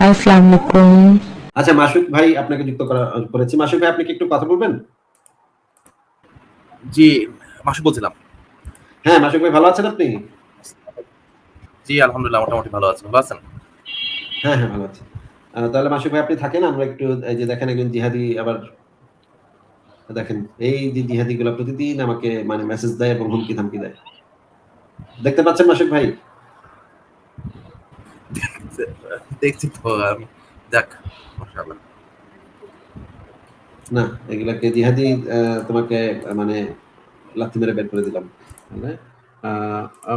আসসালামু আলাইকুম। আচ্ছা, মাসুক ভাই আপনাকে যুক্ত করেছি। মাসুক ভাই, আপনি কি একটু কথা বলবেন? জি, মাসুদ বলছিলাম। হ্যাঁ, মাসুক ভাই, ভালো আছেন আপনি? জি, আলহামদুলিল্লাহ মোটামুটি ভালো আছি। ভালো আছেন? হ্যাঁ, হ্যাঁ, ভালো আছি। তাহলে মাসুক ভাই আপনি থাকেন, আমরা একটু এই যে দেখেন একজন জিহাদি আবার দেখেন, এই যে জিহাদিগুলা প্রতিদিন আমাকে মানে মেসেজ দেয় এবং হুমকি-ধামকি দেয়। দেখতে পাচ্ছেন মাসুক ভাই? দেখছি তো আমি। যাক, মাশাআল্লাহ। না, এগুলাকে জিহাদি তোমাকে মানে লাথি মেরে বের করে দিলাম। মানে আ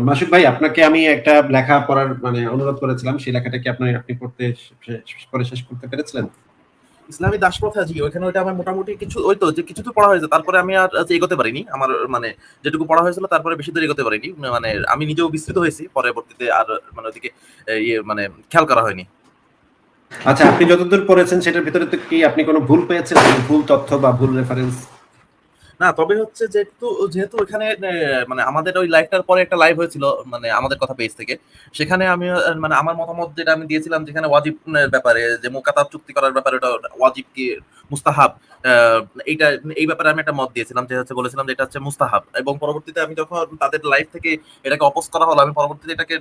মাসুক ভাই, আপনাকে আমি একটা লেখা পড়ার মানে অনুরোধ করেছিলাম। সেই লেখাটা কি আপনি পড়তে পড়ে শেষ করতে পেরেছিলেন? ইসলামী দাসপ্রথা জি, ওইখানে ওইটা আমার মোটামুটি কিছু ওই তো যে কিছু তো পড়া হয়েছে। তারপরে আমি আর এগোতে পারিনি। আমার মানে যেটুকু পড়া হয়েছিল তারপরে বেশি দূর এগোতে পারিনি। মানে আমি নিজেও বিস্তৃত হয়েছি। পরবর্তীতে আর মানে ওদিকে মানে খেয়াল করা হয়নি। আচ্ছা, আপনি যতদূর পড়েছেন সেটার ভিতরে তো কি আপনি কোনো ভুল পেয়েছেন? ভুল তথ্য বা ভুল রেফারেন্স? না, তবে হচ্ছে যেহেতু ওখানে মানে আমাদের ওই লাইভটার পরে একটা লাইভ হয়েছিল মানে আমাদের কথা পেজ থেকে। সেখানে আমি মানে আমার মতামত যেটা আমি দিয়েছিলাম যেখানে ওয়াজিব ব্যাপারে যে মুকাতাব চুক্তি করার ব্যাপারে ওটা ওয়াজিব কি মুস্তাহাব, আ এইটা এই ব্যাপারে আমি একটা মত দিয়েছিলাম যে হচ্ছে বলেছিলাম যে এটা হচ্ছে মুস্তাহাব এবং পরবর্তীতে আমি যখন তাদের লাইভ থেকে এটাকে অপোজ করা হলো আমি পরবর্তীতে এটাকে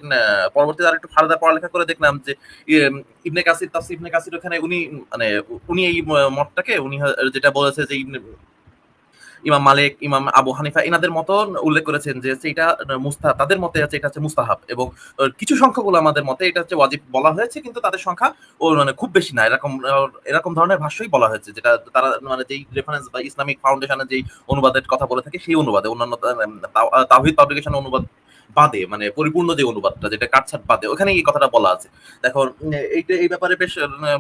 পরবর্তীতে আরেকটু ফার্দার পড়ালেখা করে দেখলাম যে ইয়ে ইবনে কাসির তাফসীর ইবনে কাসির ওখানে উনি মানে উনি এই মতটাকে উনি যেটা বলেছে যে ইমাম মালিক, ইমাম আবু হানিফা এনাদের মতন উল্লেখ করেছেন যে এটা তাদের মতে আছে এটা হচ্ছে মুস্তাহাব এবং কিছু সংখ্যক উলামাদের মতে এটা হচ্ছে ওয়াজিব বলা হয়েছে কিন্তু তাদের সংখ্যা মানে খুব বেশি না এরকম ধরনের ভাষ্যই বলা হয়েছে যেটা তারা মানে যেই রেফারেন্স বা ইসলামিক ফাউন্ডেশনের যেই অনুবাদের কথা বলে থাকে সেই অনুবাদে অন্যান্য তাওহীদ পাবলিকেশন অনুবাদ বাদে মানে পরিপূর্ণ যে অনুবাদটা যেটা কাটছাট বাদে ওখানে এই কথাটা বলা আছে। দেখো এই ব্যাপারে বেশ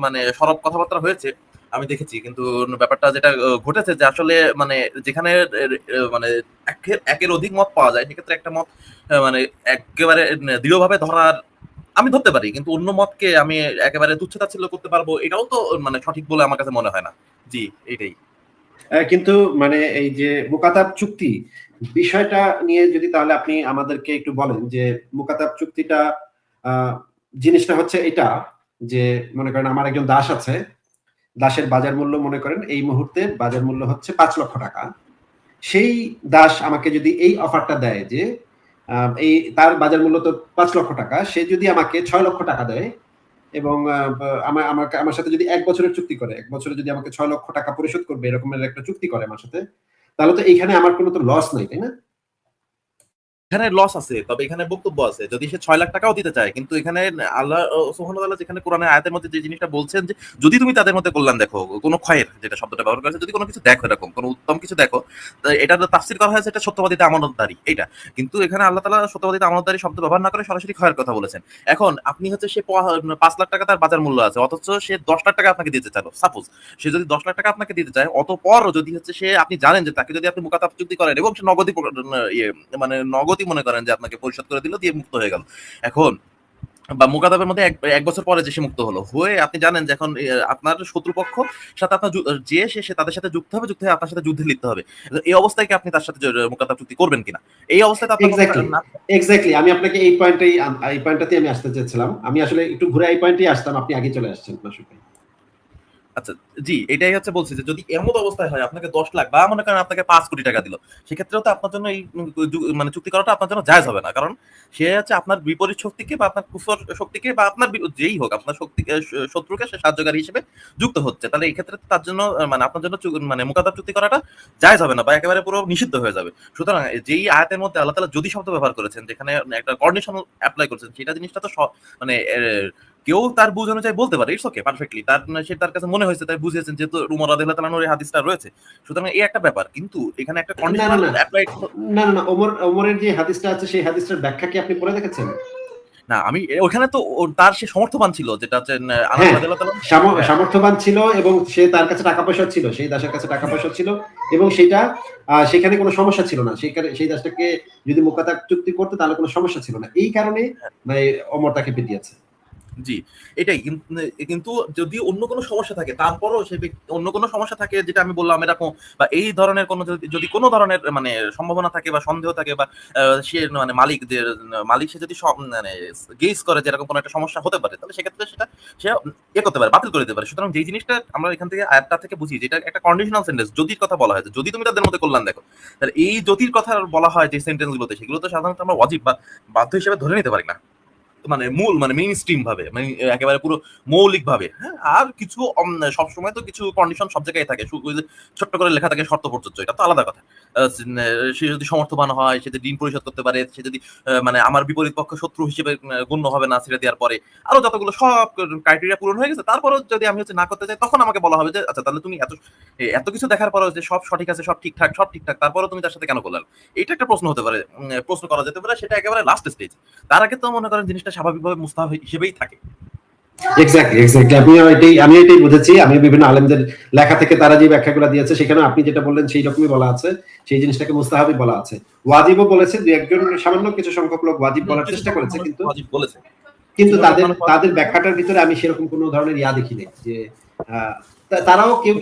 মানে সরব কথাবার্তা হয়েছে আমি দেখেছি কিন্তু ব্যাপারটা যেটা ঘটেছে যে আসলে মানে যেখানে মানে একের অধিক মত পাওয়া যায় সেক্ষেত্রে একটা মত মানে একেবারে দৃঢ়ভাবে ধরার আমি ধরতে পারি কিন্তু অন্য মতকে আমি একেবারে তুচ্ছ-তাচ্ছিল্য করতে পারবো এটাও তো মানে সঠিক বলে আমার কাছে মনে হয় না। জি, এইটাই। কিন্তু মানে এই যে মুকাতাব চুক্তি বিষয়টা নিয়ে যদি তাহলে আপনি আমাদেরকে একটু বলেন যে মুকাতাব চুক্তিটা জিনিসটা হচ্ছে এটা যে মনে করেন আমার একজন দাস আছে। দাসের বাজার মূল্য মনে করেন এই মুহূর্তে বাজার মূল্য হচ্ছে ৫ লক্ষ টাকা। সেই দাস আমাকে যদি এই অফারটা দেয় যে এই তার বাজার মূল্য তো ৫ লক্ষ টাকা। সে যদি আমাকে ৬ লক্ষ টাকা দেয় এবং আমার সাথে যদি ১ বছরের চুক্তি করে, ১ বছরে যদি আমাকে ৬ লক্ষ টাকা পরিশোধ করবে এরকমের একটা চুক্তি করে আমার সাথে, তাহলে তো এইখানে আমার কোনো তো লস নাই, তাই না? এখানে লস আছে তবে এখানে বক্তব্য আছে যদি সে ৬ লাখ টাকাও দিতে চায় কিন্তু এখানে আল্লাহ সুবহানাহু ওয়া তাআলা যেখানে কোরআনের আয়াতের মধ্যে যে জিনিসটা বলছেন যে যদি তুমি তাদের মধ্যে কল্যাণ দেখো কোনো খয়ের যেটা শব্দটা ব্যবহার করেছে যদি কোনো কিছু দেখো এরকম কোনো উত্তম কিছু দেখো এটা তাফসীর করা হয়েছে এটা সত্যবাদীতা আমানতদারি এইটা কিন্তু এখানে আল্লাহ তাআলা সত্যবাদীতা আমানতদারি শব্দ ব্যবহার না করে সরাসরি খয়ের কথা বলেছেন। এখন আপনি হচ্ছে সে ৫ লাখ টাকা তার বাজার মূল্য আছে অথচ সে ১০ লাখ টাকা আপনাকে দিতে চাইলো সাপোজ সে যদি ১০ লাখ টাকা আপনাকে দিতে চায় অতঃপর যদি হচ্ছে সে আপনি জানেন যে তাকে যদি আপনি মুকাতাব চুক্তি করেন এবং সে মানে নগদই মনে করেন যে আপনাকে পরিশোধ করে দিল দিয়ে মুক্ত হয়ে গেল। এখন বা মুকাতাবের মধ্যে এক বছর পরে যে সে মুক্ত হলো। হয়ে আপনি জানেন যে এখন আপনার শত্রুপক্ষ সাথে আপনার সে তাদের সাথে যুক্ত হবে, যুক্ত হয়ে আপনার সাথে যুদ্ধে লিপ্ত হবে। এই অবস্থায় কি আপনি তার সাথে মুকাতাব চুক্তি করবেন কিনা? এই অবস্থায় তো আপনার এক্সাক্টলি, না। এক্সাক্টলি। আমি আপনাকে এই পয়েন্টটাতেই আমি আসতে চেয়েছিলাম। আমি আসলে একটু ঘুরে এই পয়েন্টেই আসতাম। আপনি আগে চলে আসছেন মাসুদ ভাই। আচ্ছা, জি, এটাই হচ্ছে বলছি যে যদি এমন অবস্থায় হয় আপনাকে ১০ লাখ বা মনে করেন আপনাকে ৫ কোটি টাকা দিল। সেক্ষেত্রেও তো আপনার জন্য এই মানে চুক্তি করাটা আপনার জন্য জায়েজ হবে না। কারণ সে হচ্ছে আপনার বিপরীত শক্তিকে বা আপনার কুফর শক্তিকে বা আপনার যেই হোক আপনার শক্তিকে শত্রুকে সে সাহায্যকারী হিসেবে যুক্ত হচ্ছে। তাহলে এই ক্ষেত্রে তার জন্য মানে আপনার জন্য মানে মুকাদ্দাম চুক্তি করাটা জায়েজ হবে না বা একেবারে পুরো নিষিদ্ধ হয়ে যাবে। সুতরাং যেই আয়াতের মধ্যে আল্লাহ তাআলা যদি শব্দ ব্যবহার করেছেন যেখানে একটা কন্ডিশনাল এপ্লাই করেছেন সেটা জিনিসটা তো মানে কেউ তার বুঝ অনুযায়ী বলতে পারে ইটস ওকে পারফেক্টলি সে তার কাছে মনে হয়েছে তাই বুঝিয়েছেন যেহেতু উমর রাদিয়াল্লাহু তাআলার এই হাদিসটা রয়েছে সুতরাং এই একটা ব্যাপার কিন্তু এখানে একটা না, না, কন্ডিশনাল না। অ্যাপ্লাই না, না, না। ওমরের যে হাদিসটা আছে সেই হাদিসটার ব্যাখ্যা কি আপনি পড়ে দেখেছেন? না আমি ওখানে তো তার সে সমর্থবান ছিল যেটা হচ্ছে আনাস হ্যাঁ, রাদিয়াল্লাহু তাআলা হ্যাঁ সামর্থ্যবান ছিল এবং সে তার কাছে টাকা পয়সা ছিল। সেই দাসের কাছে টাকা পয়সা ছিল এবং সেটা সেখানে কোনো সমস্যা ছিল না। সেই দাসটাকে যদি মুকাতাব চুক্তি করত তাহলে কোনো সমস্যা ছিল না। এই কারণে মানে ওমর তাকে পিটিয়েছে। জি, এটাই কিন্তু যদি অন্য কোনো সমস্যা থাকে তারপরও সে অন্য কোনো সমস্যা থাকে যেটা আমি বললাম এরকম, বা এই ধরনের কোনো যদি কোনো ধরনের মানে সম্ভাবনা থাকে বা সন্দেহ থাকে, বা সে মানে মালিক সে যদি মানে গেস করে যে এরকম কোনো একটা সমস্যা হতে পারে, তাহলে সেক্ষেত্রে সেটা সে করতে পারে, বাতিল করে দিতে পারে। সুতরাং যেই জিনিসটা আমরা এখান থেকে আয়াতটা থেকে বুঝি যে এটা একটা কন্ডিশনাল সেন্টেন্স, যদির কথা বলা হয়, যদি তুমি তাদের মধ্যে কল্যাণ দেখো, তাহলে এই যদির কথা বলা হয় যে সেন্টেন্স গুলোতে, সেগুলো তো সাধারণত আমরা ওয়াজিব বা বাধ্য হিসেবে ধরে নিতে পারি না, মানে মূল মানে মেইন স্ট্রিম ভাবে, মানে একেবারে পুরো মৌলিক ভাবে। হ্যাঁ, আর কিছু সবসময় তো কিছু কন্ডিশন সব জায়গায় থাকে, ওই যে ছোট্ট করে লেখা থাকে শর্ত প্রযোজ্য, এটা তো আলাদা কথা। সে যদি সমর্থবান হয়, সে যদি ঋণ পরিশোধ করতে পারে, সে যদি মানে আমার বিপরীত পক্ষ শত্রু হিসেবে গণ্য হবে না ছেড়ে দেওয়ার পরে, আরো যতগুলো সব ক্রাইটেরিয়া পূরণ হয়ে গেছে, তারপরও যদি আমি হচ্ছে না করতে চাই, তখন আমাকে বলা হবে যে আচ্ছা তাহলে তুমি এত কিছু দেখার পরও যে সব সঠিক আছে, সব ঠিকঠাক, তারপরও তুমি তার সাথে কেন করলে? এটা একটা প্রশ্ন হতে পারে, প্রশ্ন করা যেতে পারে, সেটা একেবারে লাস্ট স্টেজ। তার আগে তো মনে করেন জিনিসটা স্বাভাবিকভাবে মুস্তাহাব হিসেবেই থাকে। এক্স্যাক্টলি আমি এটাই বুঝেছি। আমি বিভিন্ন আলেমদের লেখা থেকে তারা যে ব্যাখ্যাগুলো দিয়েছে, সেখানে আপনি যেটা বললেন সেই রকমই বলা আছে, সেই জিনিসটাকে মুস্তাহাবই বলা আছে। ওয়াজিবও বলেছে, দুই একজন সামান্য কিছু সংখ্যক লোক ওয়াজিব বলার কিছু চেষ্টা সংখ্যক করেছে, মানুষ কিন্তু ওয়াজিব বলেছে, কিন্তু কিছু সংখ্যক তাদের মানুষ ওয়াজিব তাদের বলেছে। ব্যাখ্যাটার ভিতরে আমি সেরকম কোনো ধরনের দেখি নাই যে তারাও কেউ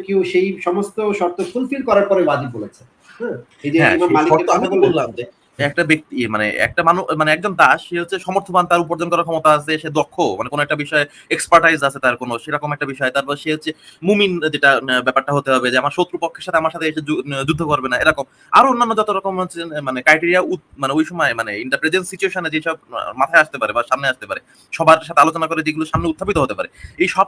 কেউ সেই সমস্ত শর্ত ফুলফিল করার পরে ওয়াজিব বলেছে। হ্যাঁ, এই যে হ্যাঁ, ইমাম সেই মালিকের শর্ত কথা আমি তো বললেন। বললাম যে একটা ব্যক্তি মানে একটা মানুষ মানে একজন দাস, সে হচ্ছে সমর্থবান, তার উপার্জন করার ক্ষমতা আছে, সে দক্ষ, মানে কোনো একটা বিষয়ে এক্সপার্টাইজ আছে তার কোনো সেরকম একটা বিষয়। তারপর সে হচ্ছে মুমিন, যেটা ব্যাপারটা হতে হবে যে আমার শত্রু পক্ষের সাথে আমার সাথে এসে যুদ্ধ করবে না, এরকম আরো অন্যান্য যত রকম হচ্ছে মানে ক্রাইটেরিয়া, মানে ওই সময় মানে ইন দ্য প্রেজেন্ট সিচুয়েশনে যেসব মাথায় আসতে পারে বা সামনে আসতে পারে, সবার সাথে আলোচনা করে যেগুলো সামনে উত্থাপিত হতে পারে, এই সব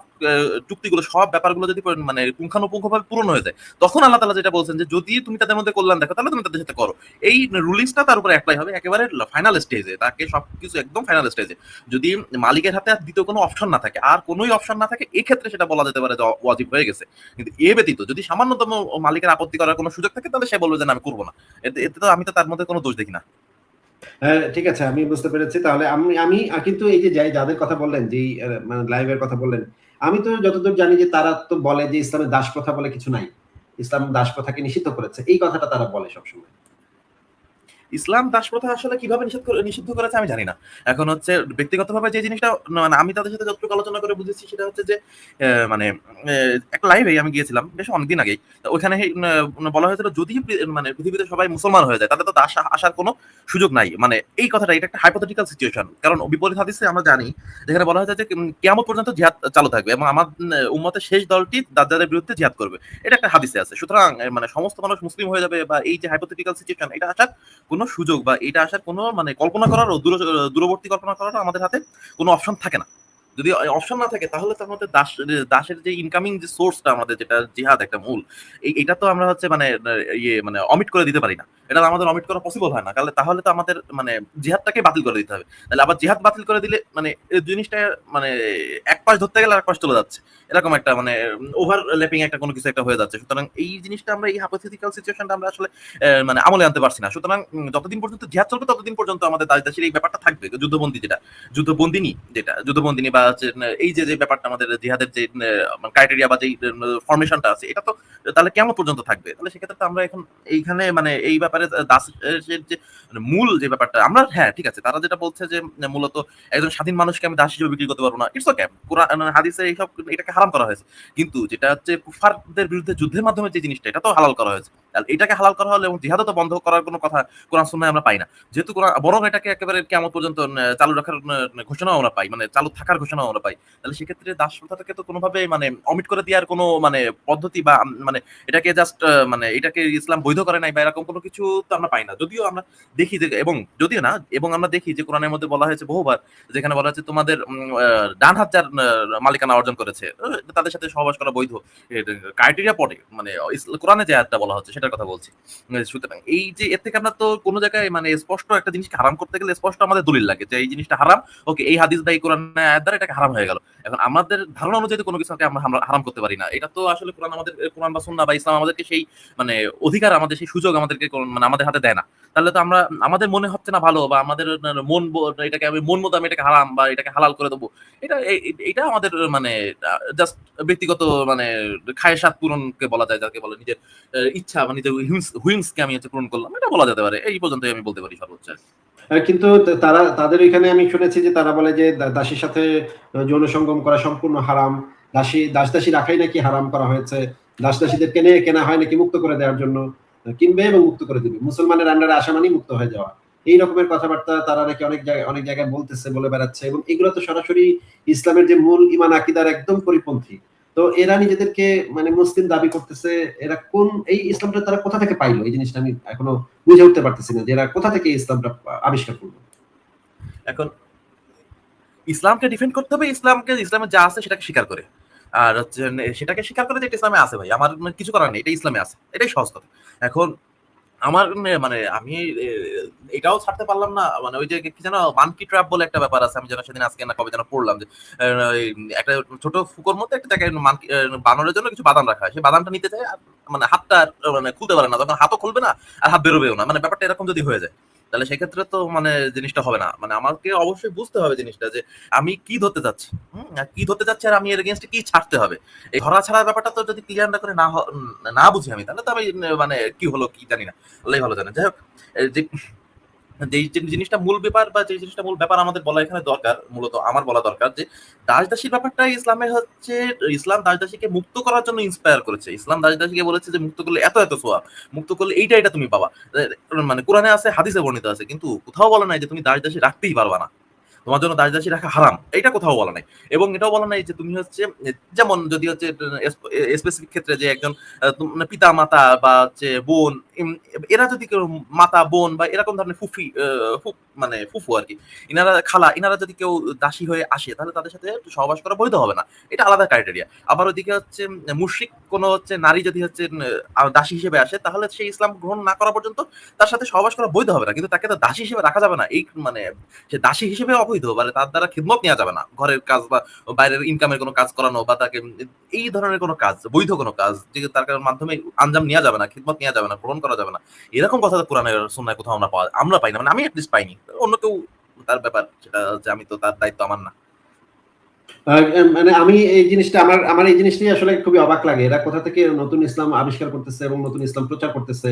চুক্তিগুলো, সব ব্যাপারগুলো যদি মানে পুঙ্খানুপুঙ্খভাবে পূরণ হয়ে যায়, তখন আল্লাহ তাআলা যেটা বলছেন যে যদি তুমি তাদের মধ্যে কল্যাণ দেখো, তাহলে তুমি তাদের সাথে করো। এই রুলিংসটা তার উপরে অ্যাপ্লাই হবে একেবারে ফাইনাল স্টেজে, তাকে সবকিছু একদম ফাইনাল স্টেজে। যদি মালিকের হাতে আর দ্বিতীয় কোনো অপশন না থাকে, আর কোনোই অপশন না থাকে, এক্ষেত্রে সেটা বলা যেতে পারে যে ওয়াজিব হয়ে গেছে। কিন্তু এ ব্যতীত যদি সামান্যতম মালিকের আপত্তি করার কোনো সুযোগ থাকে, তাহলে সে বলবে যে না, আমি করবো না। এতে তো আমি তো তার মধ্যে কোনো দোষ দেখি না। হ্যাঁ, ঠিক আছে, আমি বুঝতে পেরেছি। তাহলে আমি আমি কিন্তু এই যে যাদের কথা বললেন, যেই মানে লাইভের কথা বললেন, আমি তো যতদূর জানি যে তারা তো বলে যে ইসলামে দাস প্রথা বলে কিছু নাই। ইসলাম দাস প্রথাকে নিষিদ্ধ করেছে। এই কথাটা তারা বলে সবসময়। ইসলাম দাসপ্রথা আসলে কিভাবে নিষিদ্ধ করেছে আমি জানি না। এখন হচ্ছে ব্যক্তিগতভাবে যে জিনিসটা মানে আমি তাদের সাথে যতটুকু আলোচনা করে বুঝেছি, সেটা হচ্ছে যে মানে একটা লাইভে আমি গিয়েছিলাম বেশ অনেকদিন আগেই। তো ওইখানে বলা হয়েছিল যদি মানে পৃথিবীতে সবাই মুসলমান হয়ে যায়, তাহলে তো দাস আসার কোনো সুযোগ নাই। মানে এই কথাটা, এটা একটা হাইপোথেটিক্যাল সিচুয়েশন। কারণ বিপরীত হাদিসে আমরা জানি যেখানে বলা হয়েছে যে কিয়ামত পর্যন্ত জিহাদ চালু থাকবে এবং আমার উম্মতের শেষ দলটি দাজ্জালের বিরুদ্ধে জিহাদ করবে। এটা একটা হাদিসে আছে। সুতরাং মানে সমস্ত মানুষ মুসলিম হয়ে যাবে, বা এই যে হাইপোথেটিক্যাল সিচুয়েশন, এটা আসার কোনো সুযোগ বা এটা আসার কোনো মানে কল্পনা করারও দূরবর্তী কল্পনা করারও আমাদের হাতে কোনো অপশন থাকে না। যদি অপশন না থাকে, তাহলে তো আমাদের দাসের যে ইনকামিং যে সোর্সটা আমাদের, যেটা জিহাদ একটা মূল, এটা তো আমরা হচ্ছে মানে মানে অমিট করে দিতে পারি না। এটা আমাদের অমিট করা পসিবল হয় না। তাহলে তো আমাদের মানে জিহাদটাকে বাতিল করে দিতে হবে। তাহলে আবার জিহাদ বাতিল করে দিলে মানে এই জিনিসটা মানে এক পাশ ধরতে গেলে আরেক পাশ চলে যাচ্ছে। এরকম একটা মানে ওভারল্যাপিং একটা কোনো কিছু একটা হয়ে যাচ্ছে। সুতরাং এই জিনিসটা আমরা, এই হাইপোথেটিক্যাল সিচুয়েশনটা আমরা আসলে মানে আমলে আনতে পারছি না। সুতরাং যতদিন পর্যন্ত জিহাদ চলবে, ততদিন পর্যন্ত আমাদের দাস-দাসীর এই ব্যাপারটা থাকবে। যুদ্ধবন্দিনী বা হচ্ছে এই যে ব্যাপারটা আমাদের জিহাদের যে ক্রাইটেরিয়া বা যেই ফরমেশনটা আছে, এটা তো তাহলে কেমন পর্যন্ত থাকবে? তাহলে সেক্ষেত্রে তো আমরা এখন এইখানে মানে এই ব্যাপারে দাসের যে মূল যে ব্যাপারটা আমরা, হ্যাঁ ঠিক আছে, তারা যেটা বলছে যে মূলত একজন স্বাধীন মানুষকে আমি দাস হিসেবে বিক্রি করতে পারবো না। It's okay. কোরআন হাদিসে এইসব এটাকে হারাম করা হয়েছে। কিন্তু যেটা হচ্ছে কুফারদের বিরুদ্ধে যুদ্ধের মাধ্যমে যে জিনিসটা, এটা তো হালাল করা হয়েছে। তাহলে এটাকে হালাল করা হলে এবং জিহাদও তো বন্ধ করার কোনো কথা কোরআন সুন্নাহে আমরা পাই না। যেহেতু বরং এটাকে একেবারে কিয়ামত পর্যন্ত চালু রাখার ঘোষণাও আমরা পাই। মানে চালু থাকার ঘোষণাও আমরা পাই। তাহলে সেক্ষেত্রে দাস প্রথাটাকে তো কোনোভাবে মানে অমিট করে দেওয়ার কোনো মানে পদ্ধতি বা মানে এটাকে জাস্ট মানে এটাকে ইসলাম বৈধ করে নাই বা এরকম কোনো কিছু তো আমরা পাই না। যদিও আমরা দেখি যে, এবং আমরা দেখি যে কোরআনের মধ্যে বলা হয়েছে বহুবার, যেখানে বলা হয়েছে তোমাদের ডান হাত যার মালিকানা অর্জন করেছে, তাদের সাথে সহবাস করা বৈধ। এর ক্রাইটেরিয়া পড়ে মানে কোরআনে যে আয়াতটা বলা হচ্ছে সেটার কথা বলছি। সুতরাং এই যে এর থেকে আমরা তো কোনো জায়গায় মানে স্পষ্ট একটা জিনিসকে হারাম করতে গেলে স্পষ্ট আমাদের দলিল লাগে যে এই জিনিসটা হারাম। ওকে, এই হাদিস বা এই কোরআনের আয়াত দ্বারা এটাকে হারাম হয়ে গেল। এখন আমাদের ধারণা অনুযায়ী তো কোনো কিছুকে আমরা হারাম করতে পারি না। এটা তো আসলে কোরআন বা সুন্নাহ বা ইসলাম আমাদেরকে সেই মানে অধিকার, আমাদের সেই সুযোগ আমাদেরকে মানে আমাদের হাতে দেয় না। তাহলে তো আমরা, আমাদের মনে হচ্ছে না ভালো, বা আমাদের এটাকে আমি মন মতো আমি এটাকে হারাম বা এটাকে হালাল করে দেবো। এটা আমাদের মানে জাস্ট ব্যক্তিগত মানে খায়সাত পূরণকে বলা যায়, যাকে বলে নিজের ইচ্ছা বা নিজের হুইমস কে আমি হচ্ছে পূরণ করলাম, এটা বলা যেতে পারে। এই পর্যন্তই আমি বলতে পারি সর্বোচ্চ। কিন্তু তারা তাদের এখানে আমি শুনেছি যে তারা বলে যে দাসীর সাথে যৌন সঙ্গম করা সম্পূর্ণ হারাম। দাস-দাসী রাখাই নাকি হারাম করা হয়েছে। দাস-দাসীদের কেনা হয় নাকি মুক্ত করে দেওয়ার জন্য। কিনবে এবং মুক্ত করে দিবে। মুসলমানের আন্ডারে আসা মানেই মুক্ত হয়ে যাওয়া। এই রকমের কথাবার্তা তারা নাকি অনেক জায়গায় বলতেছে, বলে বেড়াচ্ছে এবং এগুলো তো সরাসরি ইসলামের যে মূল ঈমান আকীদার একদম পরিপন্থী। তো এরা নিজেদেরকে মানে মুসলিম দাবি করতেছে। এরা এই ইসলামটা তারা কোথা থেকে পাইলো? এই জিনিসটা আমি এখনো বুঝে উঠতে পারতেছি না যে এরা কোথা থেকে ইসলামটা আবিষ্কার করলো। এখন ইসলামকে ডিফেন্ড করতে হবে, ইসলামে যা আছে সেটাকে স্বীকার করে। আর হচ্ছে সেটাকে স্বীকার করে যে এটা ইসলামে আছে ভাই। আমার কিছু করার নেই। এটা ইসলামে আছে। এটাই সহজ কথা। এখন আমার মানে আমি এটাও ছাড়তে পারলাম না। মানে ওই যে কি যেন মানকি ট্র্যাপ বলে একটা ব্যাপার আছে। আমি যেন সেদিন আজকে না কবে যেন পড়লাম যে একটা ছোট ফুকোর মধ্যে একটা জায়গায় মানকি বানরের জন্য কিছু বাদাম রাখা হয়। সেই বাদামটা নিতে চায় আর মানে হাতটা মানে খুলতে পারে না। তখন হাতও খুলবে না আর হাত বেরোবেও না। মানে ব্যাপারটা এরকম যদি হয়ে যায় তাহলে সেক্ষেত্রে তো মানে জিনিসটা হবে না। মানে আমাকে অবশ্যই বুঝতে হবে জিনিসটা যে আমি কি ধরতে চাচ্ছি, আর কি ধরতে চাচ্ছি আর আমি এর এগেইনস্টে কি ছাড়তে হবে। এই ধরা ছাড়ার ব্যাপারটা তো যদি ক্লিয়ার না করে না বুঝি আমি তাহলে তো আমি মানে কি হলো কি জানি না। আল্লাহই ভালো জানে। যাই হোক, যে যে জিনিসটা মূল ব্যাপার বা যে জিনিসটা মূল ব্যাপার আমাদের বলা এখানে দরকার, মূলত আমার বলা দরকার যে দাস-দাসীর ব্যাপারটা ইসলামে হচ্ছে ইসলাম দাস-দাসীকে মুক্ত করার জন্য ইন্সপায়ার করেছে। ইসলাম দাস-দাসীকে বলেছে যে মুক্ত করলে এত সোয়াব, মুক্ত করলে এইটা তুমি পাবা। মানে কোরআনে আছে, হাদিসে বর্ণিত আছে। কিন্তু কোথাও বলা নাই যে তুমি দাস-দাসী রাখতেই পারবা না। তোমার জন্য দাস-দাসী রাখা হারাম। এইটা কোথাও বলা নাই। এবং এটাও বলা নাই যে তুমি হচ্ছে যেমন যদি হচ্ছে স্পেসিফিক ক্ষেত্রে যে একজন পিতা-মাতা বা হচ্ছে বোন, এরা যদি কেউ মাতা, বোন বা এরকম ধরনের মানে ফুফু আরকি। ইনারা যদি কেউ দাসী হয়ে আসে তাহলে তাদের সাথে সহবাস করা বৈধ হবে না। এটা আলাদা ক্রাইটেরিয়া। আবার ওইদিকে হচ্ছে মুশরিক কোনো হচ্ছে নারী যদি হচ্ছে দাসী হিসেবে আসে তাহলে সে ইসলাম গ্রহণ না করা পর্যন্ত তার সাথে সহবাস করা বৈধ হবে না। কিন্তু তাকে তো দাসী হিসেবে রাখা যাবে না। এই মানে সে দাসী হিসেবে অবৈধ, মানে তার দ্বারা খিদমত নেওয়া যাবে না। ঘরের কাজ বা বাইরের ইনকামের কোনো কাজ করানো বা তাকে এই ধরনের কোনো কাজ, বৈধ কোনো কাজ যে তার মাধ্যমে আঞ্জাম নেওয়া যাবে না, খিদমত নেওয়া যাবে না, গ্রহণ করা যাবে না। এরকম কথা তো কোরআনের সুন্নাহয় কোথাও আমরা পাই না। মানে আমি এটলিস্ট পাইনি। অন্য কেউ তার ব্যাপার, সেটা হচ্ছে আমি তো তার দায়িত্ব আমার না। মানে আমি এই জিনিসটা আমার এই জিনিসটাই আসলে খুবই অবাক লাগে। এরা কোথা থেকে নতুন ইসলাম আবিষ্কার করতেছে এবং নতুন ইসলাম প্রচার করতেছে,